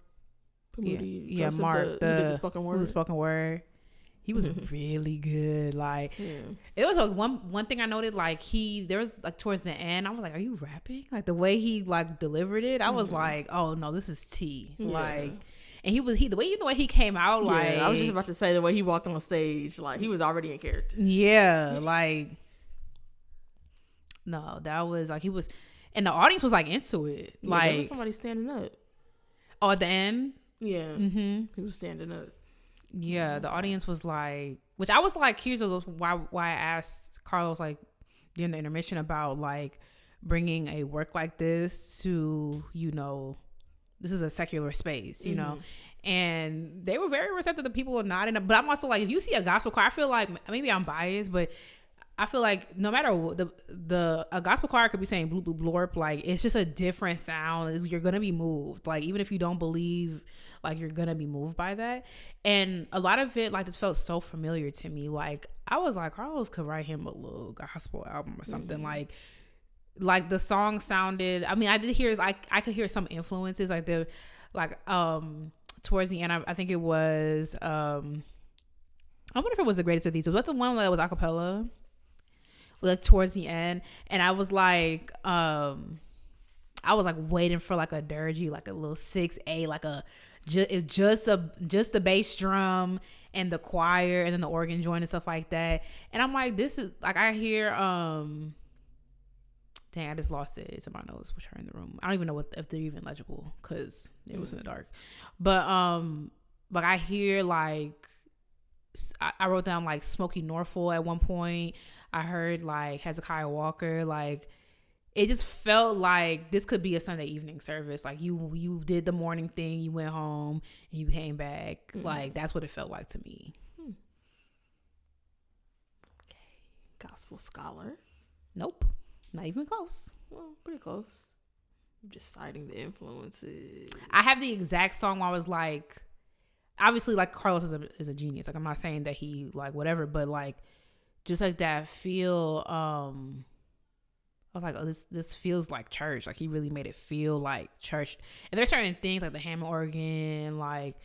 Pamudi. Yeah, Mark the spoken word. Spoken word. He was really good. Like, it was like one thing I noted. Like there was like towards the end, I was like, "Are you rapping?" Like the way he like delivered it, I was like, "Oh no, this is T." Like, and the way he came out, like I was just about to say the way he walked on stage, like he was already in character. Yeah, like no, that was like he was, and the audience was like into it. Yeah, like there was somebody standing up. Oh, at the end, yeah, he was standing up. Yeah, the audience was like, which I was like curious of why I asked Carlos like during the intermission about like bringing a work like this to, this is a secular space, you know, and they were very receptive to people nodding. But I'm also like, if you see a gospel choir, I feel like maybe I'm biased, but I feel like no matter what, a gospel choir could be saying bloop bloop blorp, like it's just a different sound. You're gonna be moved, like even if you don't believe, like you're gonna be moved by that. And a lot of it, like, this felt so familiar to me. Like I was like, Carlos could write him a little gospel album or something. Like the song sounded. I mean, I did hear I could hear some influences, like towards the end. I think it was. I wonder if it was the greatest of these. Was that the one that was a cappella? Like towards the end, and I was like waiting for like a dirgy, like a little 6/8, like just the bass drum and the choir and then the organ joint and stuff like that. And I'm like, this is like, I hear dang, I just lost it. It's in my notes, which are in the room. I don't even know if they're even legible because it was in the dark. But like I hear like I wrote down like Smokey Norfolk at one point. I heard like Hezekiah Walker. Like it just felt like this could be a Sunday evening service. Like you did the morning thing, you went home and you came back. Like that's what it felt like to me. Okay, gospel scholar. Nope, not even close. Well, pretty close. I'm just citing the influences. I have the exact song where I was like, obviously like Carlos is a genius. Like I'm not saying that he like whatever, but like just like that feel. I was like, oh, this feels like church. Like he really made it feel like church. And there's certain things like the Hammond organ, like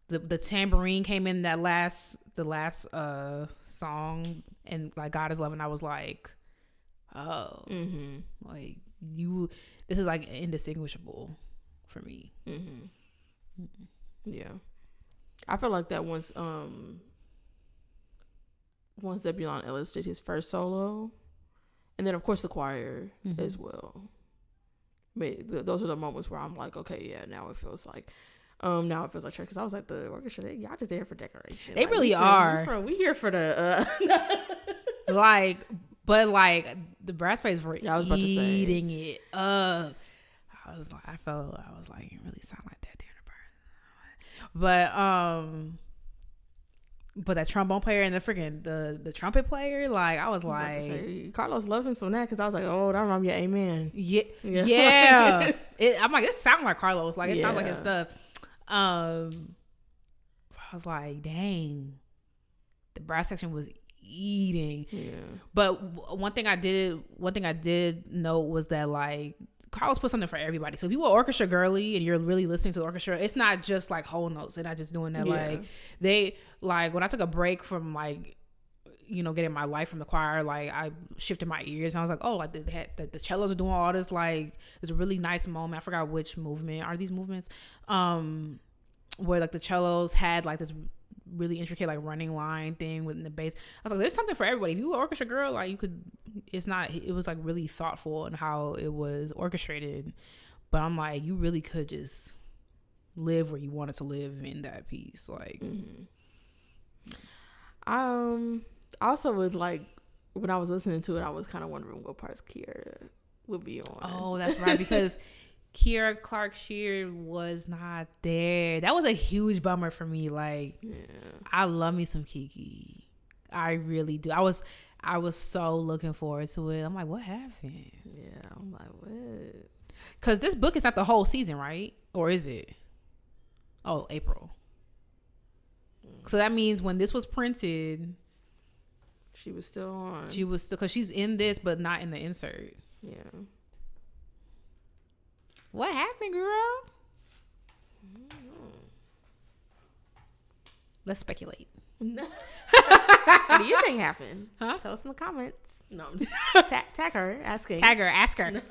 the tambourine came in the last song, and like God is Love, and I was like, oh, like this is like indistinguishable for me. Yeah, I feel like that once Zebulon Ellis did his first solo, and then of course the choir as well. But those are the moments where I'm like, okay, yeah, now it feels like church. Because I was like, the orchestra, y'all just there for decoration. They like, really are. We here for the like, but like the brass plates were I was about to say. eating it up. I was like, it really sound like that during the burn. But that trombone player and the freaking the trumpet player, like I was like, say, Carlos loved him so that, because I was like, oh, that reminds me of Amen. Yeah. I'm like, it sounds like Carlos, like it sounds like his stuff. I was like, dang, the brass section was eating. Yeah. But one thing I did note was that like Carlos put something for everybody. So if you were orchestra girly and you're really listening to the orchestra, it's not just like whole notes. They're not just doing that. Like they, like when I took a break from like, you know, getting my life from the choir, like I shifted my ears and I was like, oh, like the cellos are doing all this. Like it's a really nice moment. I forgot which movement are these movements, where like the cellos had like this really intricate like running line thing within the bass. I was like, there's something for everybody. If you were an orchestra girl, like you could, it was like really thoughtful in how it was orchestrated. But I'm like, you really could just live where you wanted to live in that piece. Like also with like when I was listening to it, I was kind of wondering what parts Kiera would be on. Oh, that's right, because Kiera Clark Sheard was not there. That was a huge bummer for me. Like, I love me some Kiki. I really do. I was so looking forward to it. I'm like, what happened? Yeah, I'm like, what? Because this book is not the whole season, right? Or is it? Oh, April. So that means when this was printed, she was still on. She was still, because she's in this, but not in the insert. Yeah. What happened, girl? Let's speculate. What do you think happened? Huh? Tell us in the comments. No, tag her. Ask her.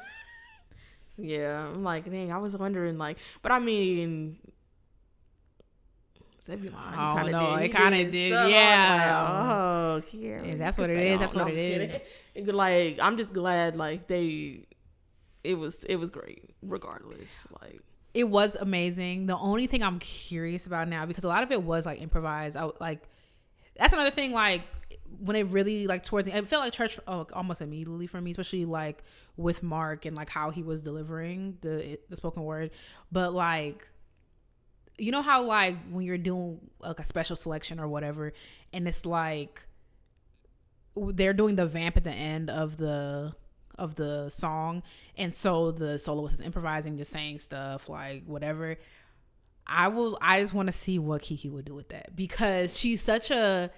Yeah, I'm like, dang, I was wondering, like, but I mean, Zebulon. Oh no, it kind of did. Yeah. Like, oh, Kiera. Yeah, that's what it is. That's what it is. Like, I'm just glad, like it was great, regardless. Like, it was amazing. The only thing I'm curious about now, because a lot of it was like improvised. That's another thing. Like when it really like towards the, it felt like church almost immediately for me, especially like with Mark and like how he was delivering the spoken word. But like, you know how like when you're doing like a special selection or whatever, and it's like they're doing the vamp at the end of the song, and so the soloist is improvising, just saying stuff like whatever. I just want to see what Kiki would do with that, because she's such a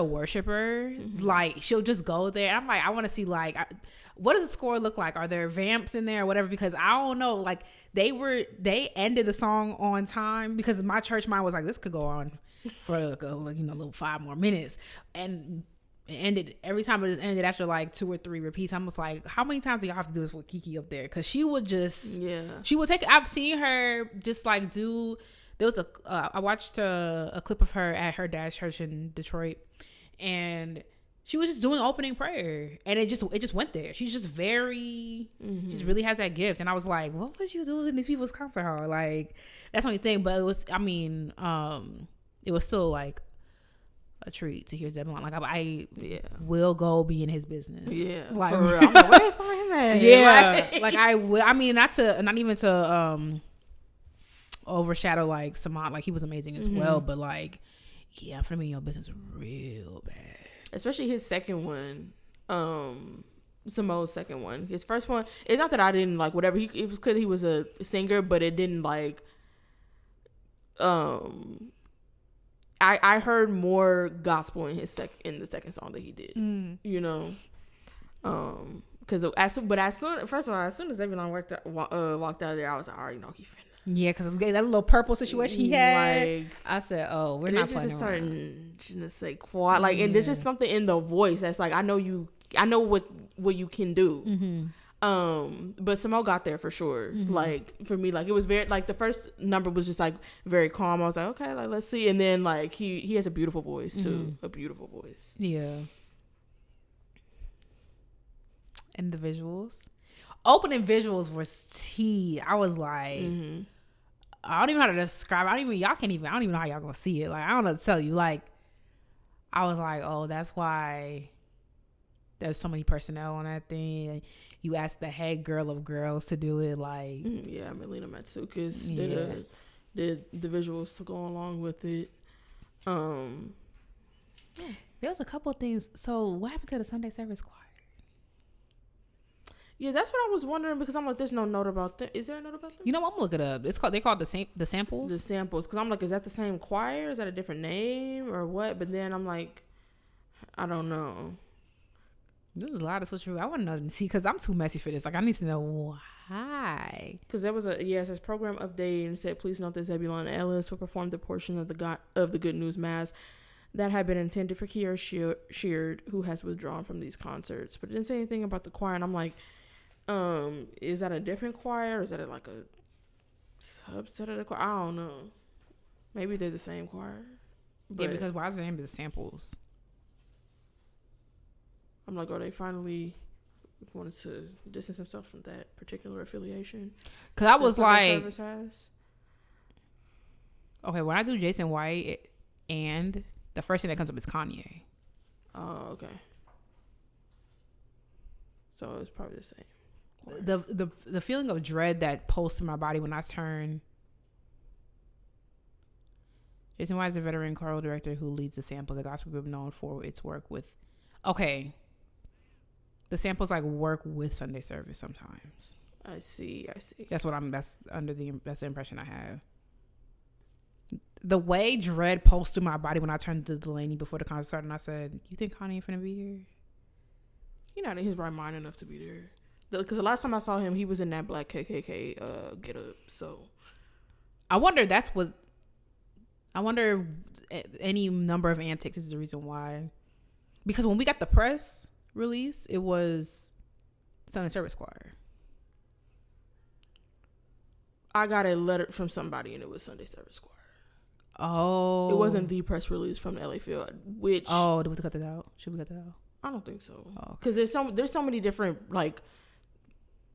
worshiper. Like she'll just go there. I'm like, I want to see like what does the score look like? Are there vamps in there or whatever? Because I don't know. Like they ended the song on time, because my church mind was like, this could go on for like a little 5 more minutes, and it ended every time. It just ended after like 2 or 3 repeats. I'm just like, how many times do y'all have to do this with Kiki up there? Because she would just she would take. I've seen her just like do. There was I watched a clip of her at her dad's church in Detroit, and she was just doing opening prayer, and it just went there. She's just very, she just really has that gift. And I was like, what would you do in these people's concert hall? Like, that's the only thing. But it was, I mean, it was still like a treat to hear Zebulon. Like I will go be in his business. Yeah, like for real. I'm like, where they find him at? Yeah, like I will. I mean, not even to overshadow like Samant. Like he was amazing as well, but like, yeah, for me, your business real bad. Especially his second one, Samoa's second one. His first one, it's not that I didn't like whatever. It was because he was a singer, but it didn't like. I heard more gospel in the second song that he did. You know, Because first of all, as soon as everyone walked out of there, I was like, I already know he finna. Yeah, because that little purple situation he had. Like, I said, "Oh, we're not playing around." Certain, je ne sais quoi. Like, and there's just something in the voice that's like, I know what you can do. Mm-hmm. But Samo got there for sure. Mm-hmm. Like for me, like it was very like the first number was just like very calm. I was like, okay, like let's see. And then like he has a beautiful voice too, a beautiful voice. Yeah. And the visuals, opening visuals was tea. I was like. Mm-hmm. I don't even know how to describe it. I don't even know how y'all gonna see it. Like, I don't know what to tell you. Like, I was like, oh, that's why there's so many personnel on that thing. You asked the head girl of girls to do it. Like, yeah, Melina Matsoukas did the visuals to go along with it. There was a couple of things. So, what happened to the Sunday service choir? Yeah, that's what I was wondering because I'm like, there's no note about that. Is there a note about that? You know, I'm gonna look it up. They called the samples. The samples, because I'm like, is that the same choir? Is that a different name or what? But then I'm like, I don't know. There's a lot of switcheroo. I want to know and see because I'm too messy for this. Like, I need to know why. Because there was it says program update and said, please note that Zebulon Ellis will perform the portion of the Good News Mass that had been intended for Kiera Sheard, who has withdrawn from these concerts. But it didn't say anything about the choir, and I'm like. Is that a different choir? Or is that like a subset of the choir? I don't know. Maybe they're the same choir. Yeah, because why is the name of the samples? I'm like, they finally wanted to distance themselves from that particular affiliation? Because I was like, service has? Okay, when I do Jason White, and the first thing that comes up is Kanye. Oh, okay. So it's probably the same. The feeling of dread that pulsed through my body when I turned. Jason White is a veteran choral director who leads the samples. The gospel group known for its work with. Okay, the samples like work with Sunday service sometimes. I see. That's the impression I have. The way dread pulsed through my body when I turned to Dalanie before the concert started, and I said, "You think Kanye finna be here?" He's not in his right mind enough to be there. Because the last time I saw him, he was in that black KKK get up. So I wonder any number of antics is the reason why. Because when we got the press release, it was Sunday Service Choir. I got a letter from somebody and it was Sunday Service Choir. Oh. It wasn't the press release from the LA Field, which... Oh, did we cut that out? Should we cut that out? I don't think so. Because there's so many different, like...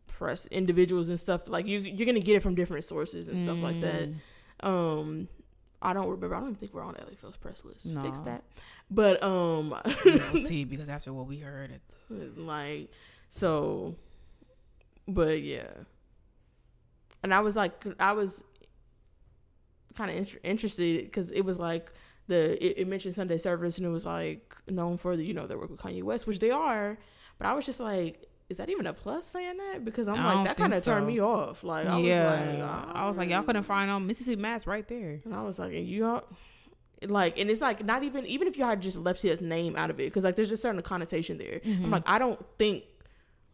press individuals and stuff like you're gonna get it from different sources and stuff like that. I don't remember. I don't even think we're on LA Phil's press list. No. Fix that. But we'll see because after what we heard but yeah. And I was kind of interested because it was like it mentioned Sunday service and it was like known for their work with Kanye West, which they are, but I was just like, is that even a plus saying that? Because I'm like, that kind of turned me off. Like, I was like, y'all couldn't find on Mississippi Mass right there. And I was like, and y'all, like, and it's like, not even if y'all had just left his name out of it, because like, there's just certain connotation there. Mm-hmm. I'm like, I don't think,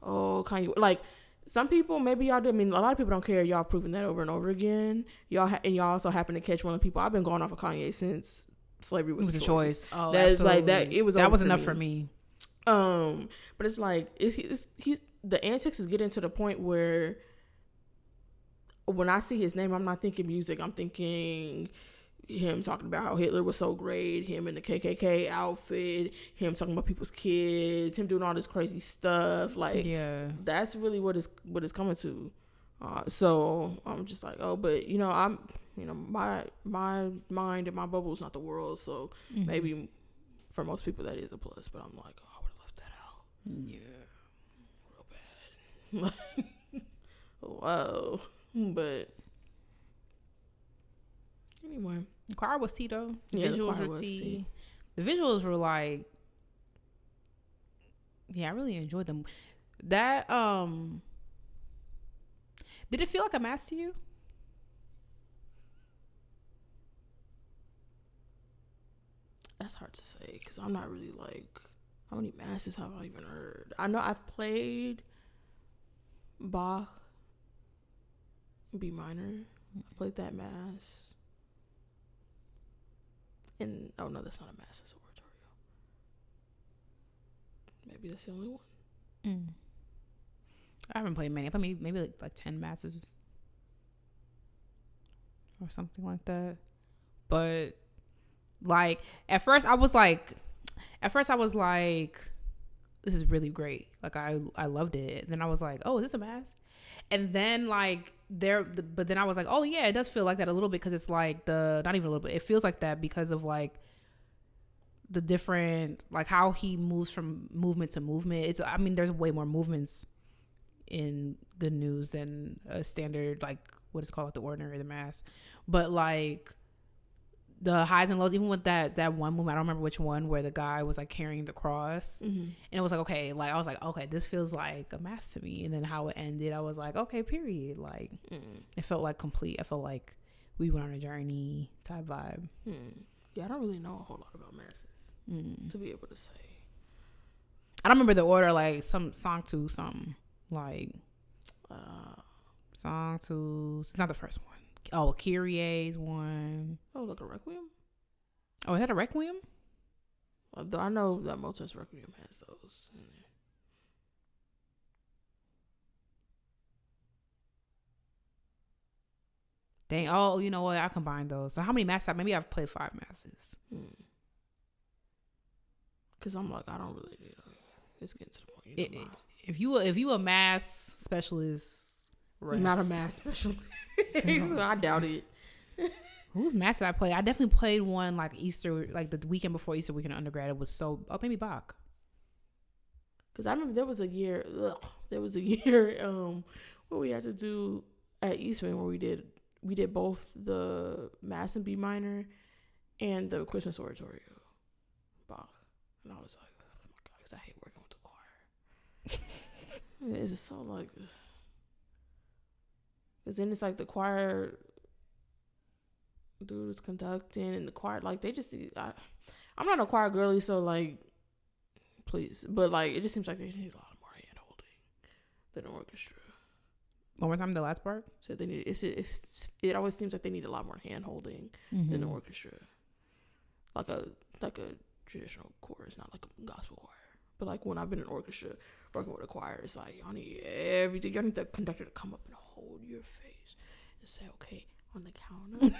Kanye, like, some people, maybe y'all do. I mean, a lot of people don't care. Y'all proving that over and over again. Y'all also happen to catch one of the people. I've been going off of Kanye since slavery was a choice. Oh, that absolutely. Like that. It was that was enough for me. But it's like he's the antics is getting to the point where when I see his name, I'm not thinking music. I'm thinking him talking about how Hitler was so great, him in the KKK outfit, him talking about people's kids, him doing all this crazy stuff. Like, that's really what it's coming to. So I'm just like, but my mind and my bubble is not the world. So maybe for most people that is a plus. But I'm like, I would have left that out. Yeah, real bad. Whoa, but. Anyway, the choir was tea though. The visuals were tea. The visuals were like, I really enjoyed them. That did it feel like a mass to you? That's hard to say because I'm not really like How many masses have I even heard? I know I've played Bach B minor. I played that mass. And oh no, that's not a mass, it's oratorio. Maybe that's the only one. I haven't played many. I played maybe like 10 masses or something like that. But like at first I was like, this is really great. Like I loved it. And then I was like, oh, is this a mass? And then like but then I was like, oh yeah, it does feel like that a little bit, because it's like not even a little bit. It feels like that because of like the different, like how he moves from movement to movement. There's way more movements in Good News than a standard, like what is called like the ordinary, the mass. But like the highs and lows, even with that one movement, I don't remember which one, where the guy was like carrying the cross, and it was like, okay, like I was like, okay, this feels like a mass to me. And then how it ended, I was like, okay, period. Like it felt like complete. I felt like we went on a journey type vibe. Yeah, I don't really know a whole lot about masses to be able to say. I don't remember the order, like some song to something, like song to, it's not the first one. Oh, Kyrie's one. Oh, like a Requiem? Oh, is that a Requiem? I know that Mozart's Requiem has those in there. Dang. Oh, you know what? I combined those. So how many masses? Maybe I've played 5 masses. Because I'm like, I don't really need it. It's getting to the point. If you a mass specialist, rest. Not a mass specialist. So I doubt it. Whose mass did I play? I definitely played one like Easter, like the weekend before Easter weekend undergrad. It was maybe Bach. Because I remember there was a year what we had to do at Eastman where we did both the mass in B minor and the Christmas oratorio Bach. And I was like, oh my God, because I hate working with the choir. It's just so like, because then it's like the choir dude is conducting, and the choir, like they just, I'm not a choir girly, so like, please, but like it just seems like they need a lot more hand holding than an orchestra. One more time, the last part. So they need it always seems like they need a lot more hand holding than an orchestra, like a traditional chorus, not like a gospel choir. But like when I've been in an orchestra working with a choir, it's like y'all need everything. Y'all need the conductor to come up and hold your face and say, okay, on the count of,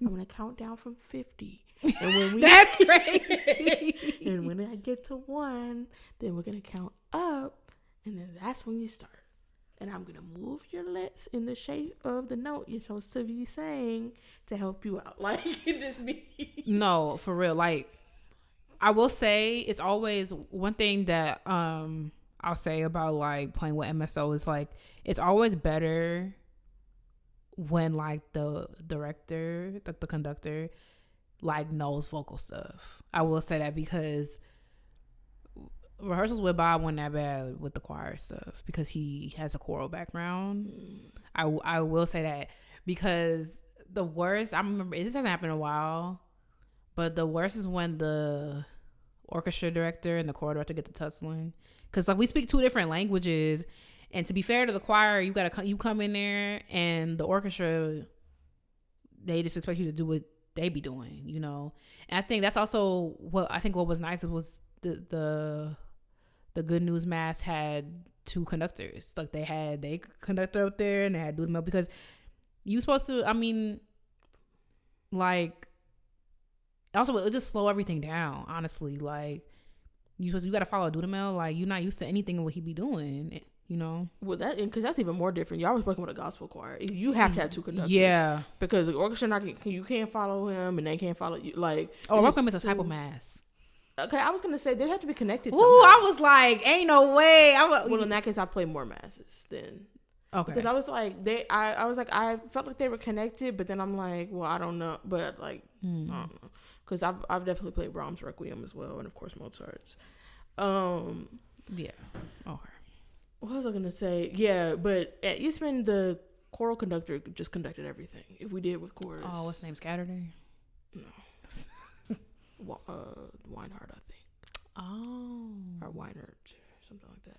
I'm gonna count down from 50. And when we that's crazy. And when I get to 1, then we're gonna count up, and then that's when you start. And I'm gonna move your lips in the shape of the note you're supposed to be saying to help you out. Like it just be no, for real. Like I will say, it's always one thing that I'll say about like playing with MSO is like it's always better when like the director, the conductor, like knows vocal stuff. I will say that because rehearsals with Bob weren't that bad with the choir stuff because he has a choral background. I will say that because the worst, I remember, this hasn't happened in a while, but the worst is when the orchestra director and the choral director get to tussling, because like we speak 2 different languages, and to be fair to the choir, you come in there, and the orchestra, they just expect you to do what they be doing, you know. And I think that's also what was nice was the Good News Mass had 2 conductors. Like they had their conductor up there, and they had Dudamel, because you supposed to, like, also it'll just slow everything down, honestly. Like you got to follow Dudamel. Like you're not used to anything what he be doing, you know. Well, that, because that's even more different. Y'all was working with a gospel choir. You have to have 2 conductors. Yeah, because the orchestra you can't follow him, and they can't follow you. Like welcome is a type of mass. Okay, I was gonna say they have to be connected. Ooh, I was like, ain't no way. Well, in that case, I played more masses then. Okay. Because I was like, I felt like they were connected, but then I'm like, well, I don't know, but like, I don't know, because I've definitely played Brahms Requiem as well, and of course Mozart's. Yeah. Okay. What was I gonna say? Yeah, but at Eastman, the choral conductor just conducted everything. If we did with chorus. Oh, what's his name? Scatterday? No. Weinhardt, I think. or Weiner, something like that.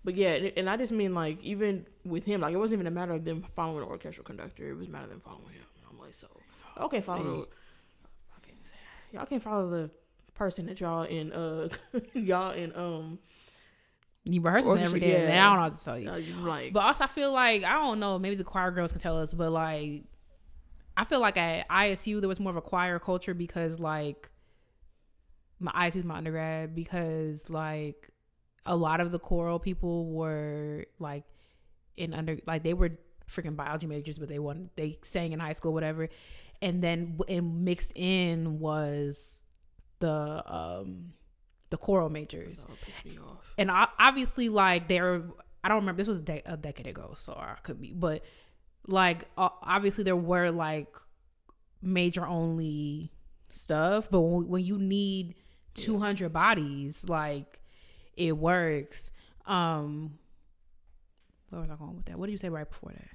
But yeah, and I just mean like even with him, like it wasn't even a matter of them following an orchestral conductor. It was a matter of them following him. And I'm like, so okay, follow. I can't say that. Y'all can't follow the person that y'all in you rehearsing every day, and I don't know what to tell you. Like, but also I feel like I don't know. Maybe the choir girls can tell us, but like I feel like at ISU there was more of a choir culture because like my ISU was my undergrad because like a lot of the choral people were like they were freaking biology majors, but they sang in high school, whatever, and then mixed in was the choral majors. Oh, piss me off. And obviously, like, I don't remember, this was a decade ago, so I could be, but, like, obviously there were, like, major only stuff, but when you need 200 bodies, like, it works. Where was I going with that? What did you say right before that?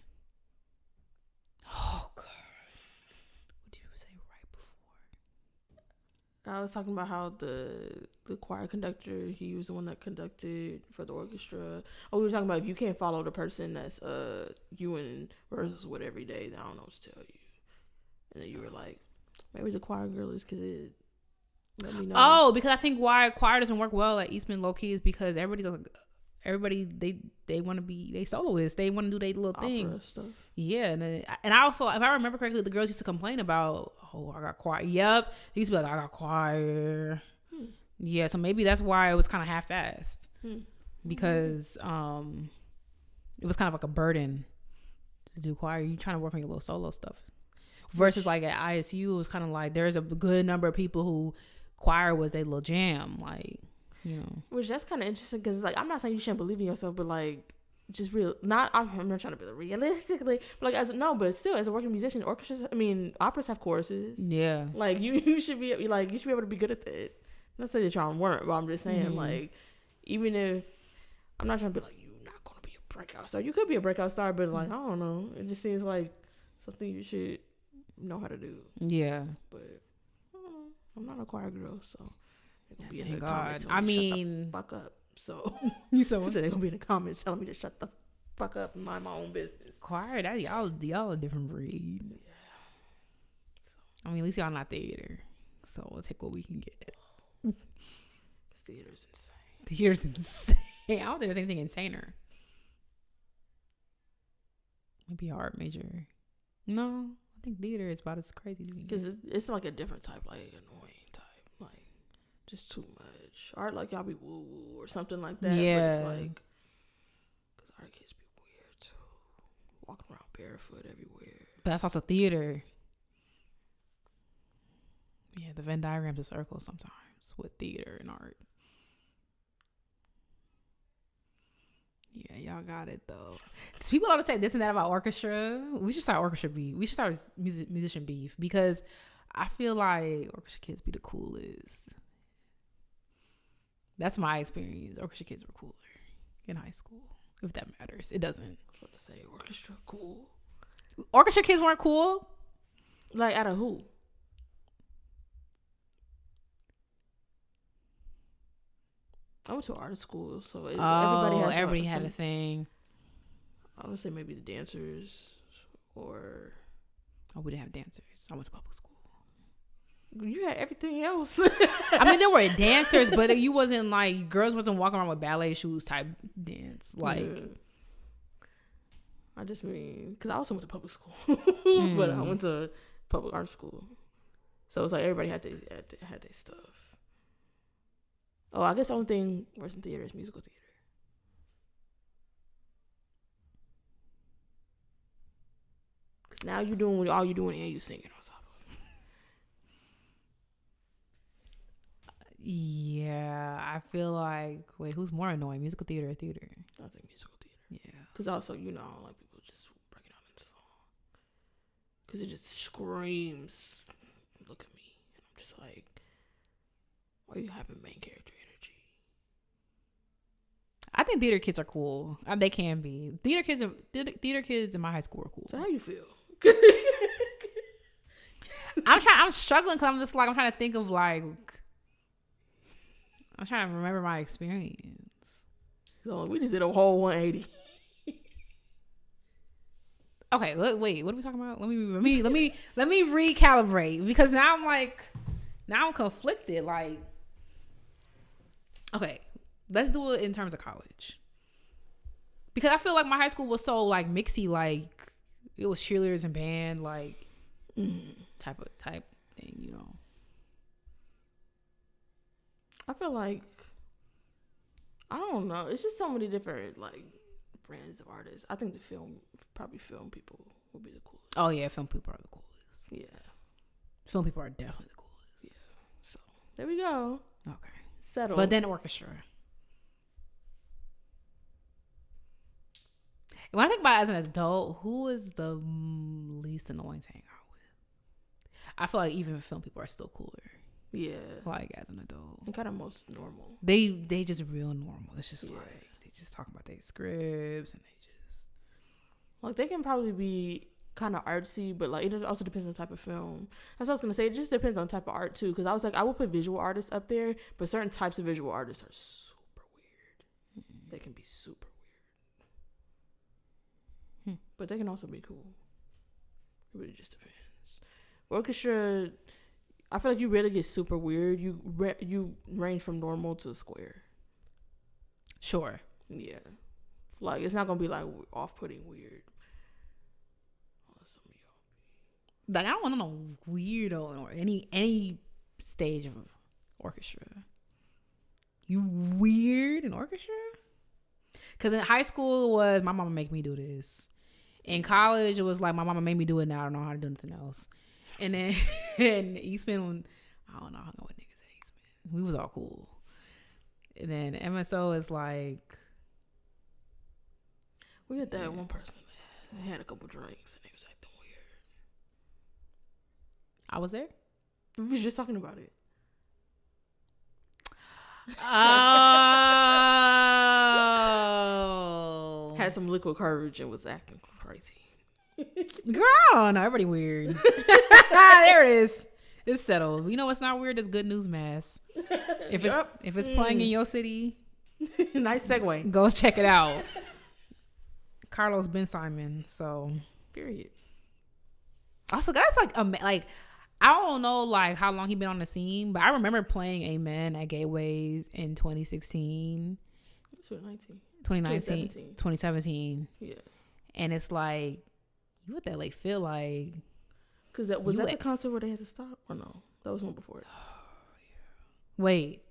Oh, God. What did you say right before? I was talking about how the choir conductor, he was the one that conducted for the orchestra. Oh, we were talking about if you can't follow the person that's you in rehearsals with every day, then I don't know what to tell you. And then you were like, maybe the choir girl is because let me know. Oh, because I think why choir doesn't work well at Eastman low key is because everybody they want to be they soloists. They want to do their little thing. Stuff. Yeah, and I also, if I remember correctly, the girls used to complain about, I got choir. Yep, they used to be like, I got choir. Yeah, so maybe that's why it was kind of half-assed because it was kind of like a burden to do choir. You trying to work on your little solo stuff versus like at ISU, it was kind of like there's a good number of people who choir was their little jam, like. You know. Which that's kind of interesting because like I'm not saying you shouldn't believe in yourself, but like just I'm not trying to be realistically, but like but still as a working musician, operas have choruses. Yeah, like you should be able to be good at that. Not saying that y'all weren't, but I'm just saying like even if I'm not trying to be like you're not gonna be a breakout star, you could be a breakout star, but like I don't know, it just seems like something you should know how to do. Yeah, but I'm not a choir girl, so. They're gonna be in the God. comments. I mean, shut the fuck up. So you said what? They're gonna be in the comments telling me to shut the fuck up and mind my own business. Choir, that y'all a different breed. Yeah. I mean, at least y'all not theater, so we'll take what we can get. Theater's insane. Theater's insane. I don't think there's anything insaner. Maybe art major. No, I think theater is about as crazy because it's like a different type, like annoying type, like. Just too much art, like y'all be woo woo or something like that. Yeah, but it's like because art kids be weird too, walking around barefoot everywhere. But that's also theater. Yeah, the Venn diagram's a circle sometimes with theater and art. Yeah, y'all got it though. People always say this and that about orchestra. We should start orchestra beef. We should start musician beef because I feel like orchestra kids be the coolest. That's my experience. Orchestra kids were cooler in high school, if that matters. It doesn't. I was about to say orchestra cool. Orchestra kids weren't cool? Like out of who? I went to art school, so everybody had a thing. I would say maybe the dancers or... Oh, we didn't have dancers. I went to public school. You had everything else. I mean, there were dancers, but you wasn't like girls wasn't walking around with ballet shoes type dance. Like, I just mean because I also went to public school, but I went to public art school, so it's like everybody had their stuff. Oh, I guess the only thing worse in theater is musical theater. Because now you're doing all you're doing and you singing on top of it. Yeah, I feel like wait, who's more annoying, musical theater or theater? I think musical theater. Yeah, because also I don't like people just breaking out into song because it just screams. Look at me, and I'm just like, why are you having main character energy? I think theater kids are cool. They can be. Theater kids in my high school are cool. So how you feel? I'm struggling because I'm just like I'm trying to think of like. I'm trying to remember my experience. So we just did a whole 180. Okay, wait. What are we talking about? Let me recalibrate, because now I'm conflicted. Like, okay, let's do it in terms of college, because I feel like my high school was so like mixy. Like, it was cheerleaders and band, like type thing, you know. I feel like, I don't know. It's just so many different like brands of artists. I think the film people would be the coolest. Oh yeah, film people are the coolest. Yeah, film people are definitely the coolest. Yeah. So there we go. Okay, settled. But then orchestra. When I think about it as an adult, who is the least annoying to hang out with? I feel like even film people are still cooler. Yeah. Like as an adult. And kind of most normal. They just real normal. It's just like they just talking about their scripts and they just like they can probably be kind of artsy, but like it also depends on the type of film. That's what I was gonna say. It just depends on the type of art too. Because I was like, I would put visual artists up there, but certain types of visual artists are super weird. Mm-hmm. They can be super weird, but they can also be cool. It really just depends. Orchestra, I feel like you rarely get super weird. You range from normal to square. Sure. Yeah. Like it's not gonna be like off-putting weird. Like I don't want to know weirdo or any stage of orchestra. You weird in orchestra? Because in high school it was my mama make me do this. In college it was like my mama made me do it. Now I don't know how to do anything else. And then in Eastman, I don't know how to know what niggas at Eastman. We was all cool. And then MSO is like, we had that one person that had a couple drinks and they was acting weird. I was there? We was just talking about it. Oh. Had some liquid courage and was acting crazy. Girl, I don't know. Everybody weird. There it is. It's settled. You know what's not weird? It's Good News Mass. If it's playing in your city, nice segue. Go check it out. Carlos Ben Simon. So period. Also, that's like I don't know like how long he been on the scene, but I remember playing Amen at Gateways in 2016. 2017. Yeah. And it's like, what that like feel like? Because that was that the concert where they had to stop or no? That was one before it. Wait,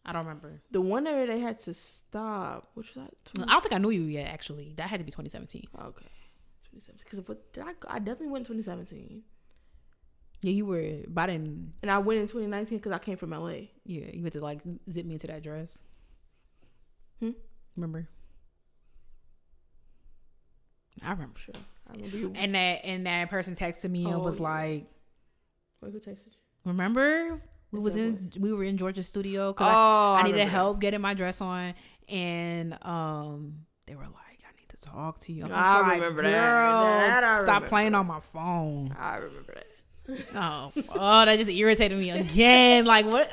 I don't remember. The one where they had to stop, which was that? I don't think I knew you yet. Actually, that had to be 2017. Okay, 2017. Because I definitely went in 2017. Yeah, you were. But I didn't. And I went in 2019 because I came from LA. Yeah, you had to like zip me into that dress. Remember? I remember. Sure. I remember you. And that person texted me and was like, "Wait, who texted you? Remember we were in Georgia's studio because I needed help getting my dress on, and they were like, I need to talk to you. I remember that. Stop playing on my phone. I remember that. Oh, that just irritated me again. Like what?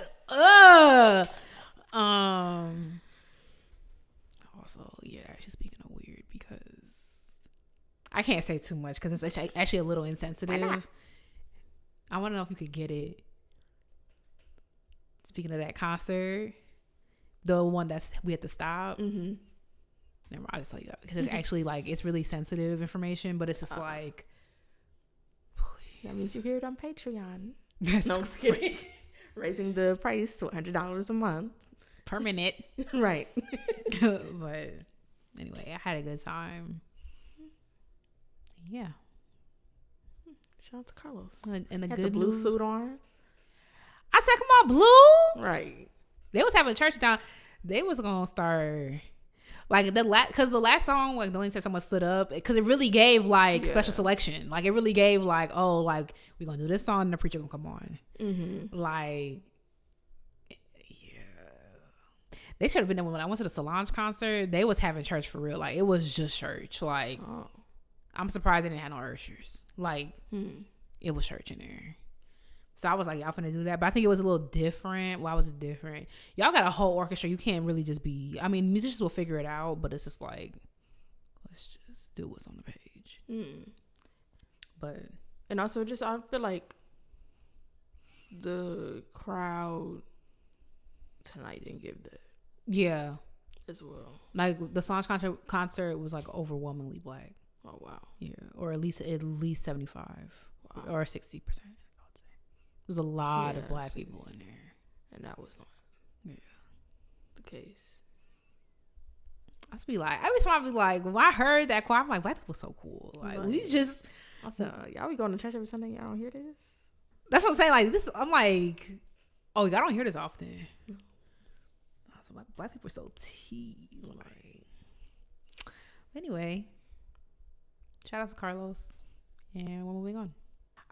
Also, yeah, actually speaking of weird, because I can't say too much because it's actually a little insensitive. I want to know if you could get it. Speaking of that concert, the one we had to stop. Mm-hmm. Never mind, I'll just tell you that because it's actually like it's really sensitive information, but it's just like, please. That means you hear it on Patreon. No, I'm just kidding. Raising the price to $100 a month per minute, right? But anyway, I had a good time. Yeah. Shout out to Carlos. And had the blue suit on. I said, "Come on, blue!" Right. They was having church down. They was gonna start like because the last song, like Dalanie said, someone stood up because it really gave like special selection. Like it really gave like, oh, like we're gonna do this song and the preacher gonna come on. Mm-hmm. Like, yeah, they should have been there when I went to the Solange concert. They was having church for real. Like it was just church. Like I'm surprised they didn't have no ushers. Like it was church in there. So I was like, y'all finna do that. But I think it was a little different. Why was it different? Y'all got a whole orchestra. You can't really just be, I mean, musicians will figure it out, but it's just like, let's just do what's on the page. But, and also just, I feel like the crowd tonight didn't give that. Yeah. As well. Like the Solange concert was like overwhelmingly black. Oh, wow. Yeah. Or at least 75 or 60%. There's a lot of black people in there. And that was not the case. I just be like, every time I be like, when I heard that choir, I'm like, black people so cool. Like, we just. I thought, y'all be going to church every Sunday, y'all don't hear this? That's what I'm saying. Like, this, I'm like, oh, y'all don't hear this often. So black people are so tea. Like, anyway, shout out to Carlos. And we're moving on.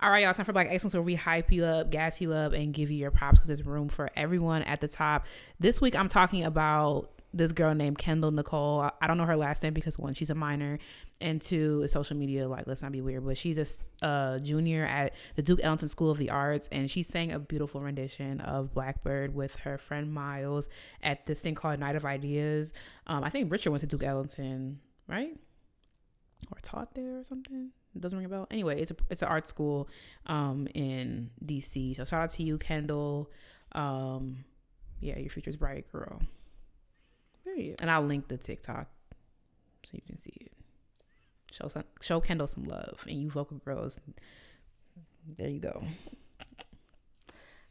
All right, y'all, time for Black Excellence, where we hype you up, gas you up, and give you your props because there's room for everyone at the top. This week, I'm talking about this girl named Kendyll Nichole. I don't know her last name because, one, she's a minor, and two, it's social media. Like, let's not be weird, but she's a junior at the Duke Ellington School of the Arts, and she sang a beautiful rendition of Blackbird with her friend Miles at this thing called Night of Ideas. I think Richard went to Duke Ellington, right? Or taught there or something. It doesn't ring a bell. Anyway, it's an art school in DC. So shout out to you, Kendyll. Yeah, your future's bright, girl. Period. And I'll link the TikTok so you can see it. Show Kendyll some love, and you vocal girls. There you go.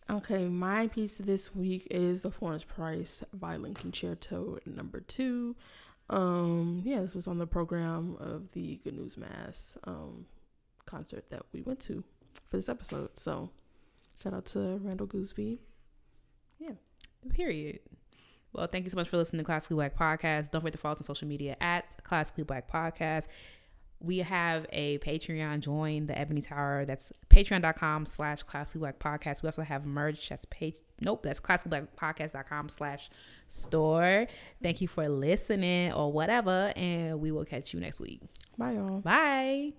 Okay, my piece this week is the Florence Price Violin Concerto number 2. This was on the program of the Good News Mass concert that we went to for this episode. So shout out to Randall Gooseby. Yeah. Period. Well, thank you so much for listening to Classically Black Podcast. Don't forget to follow us on social media at Classically Black Podcast. We have a Patreon. Join the Ebony Tower. That's patreon.com/Classically Black Podcast. We also have merch. That's classicallyblackpodcast.com/store. Thank you for listening or whatever, and we will catch you next week. Bye, y'all. Bye.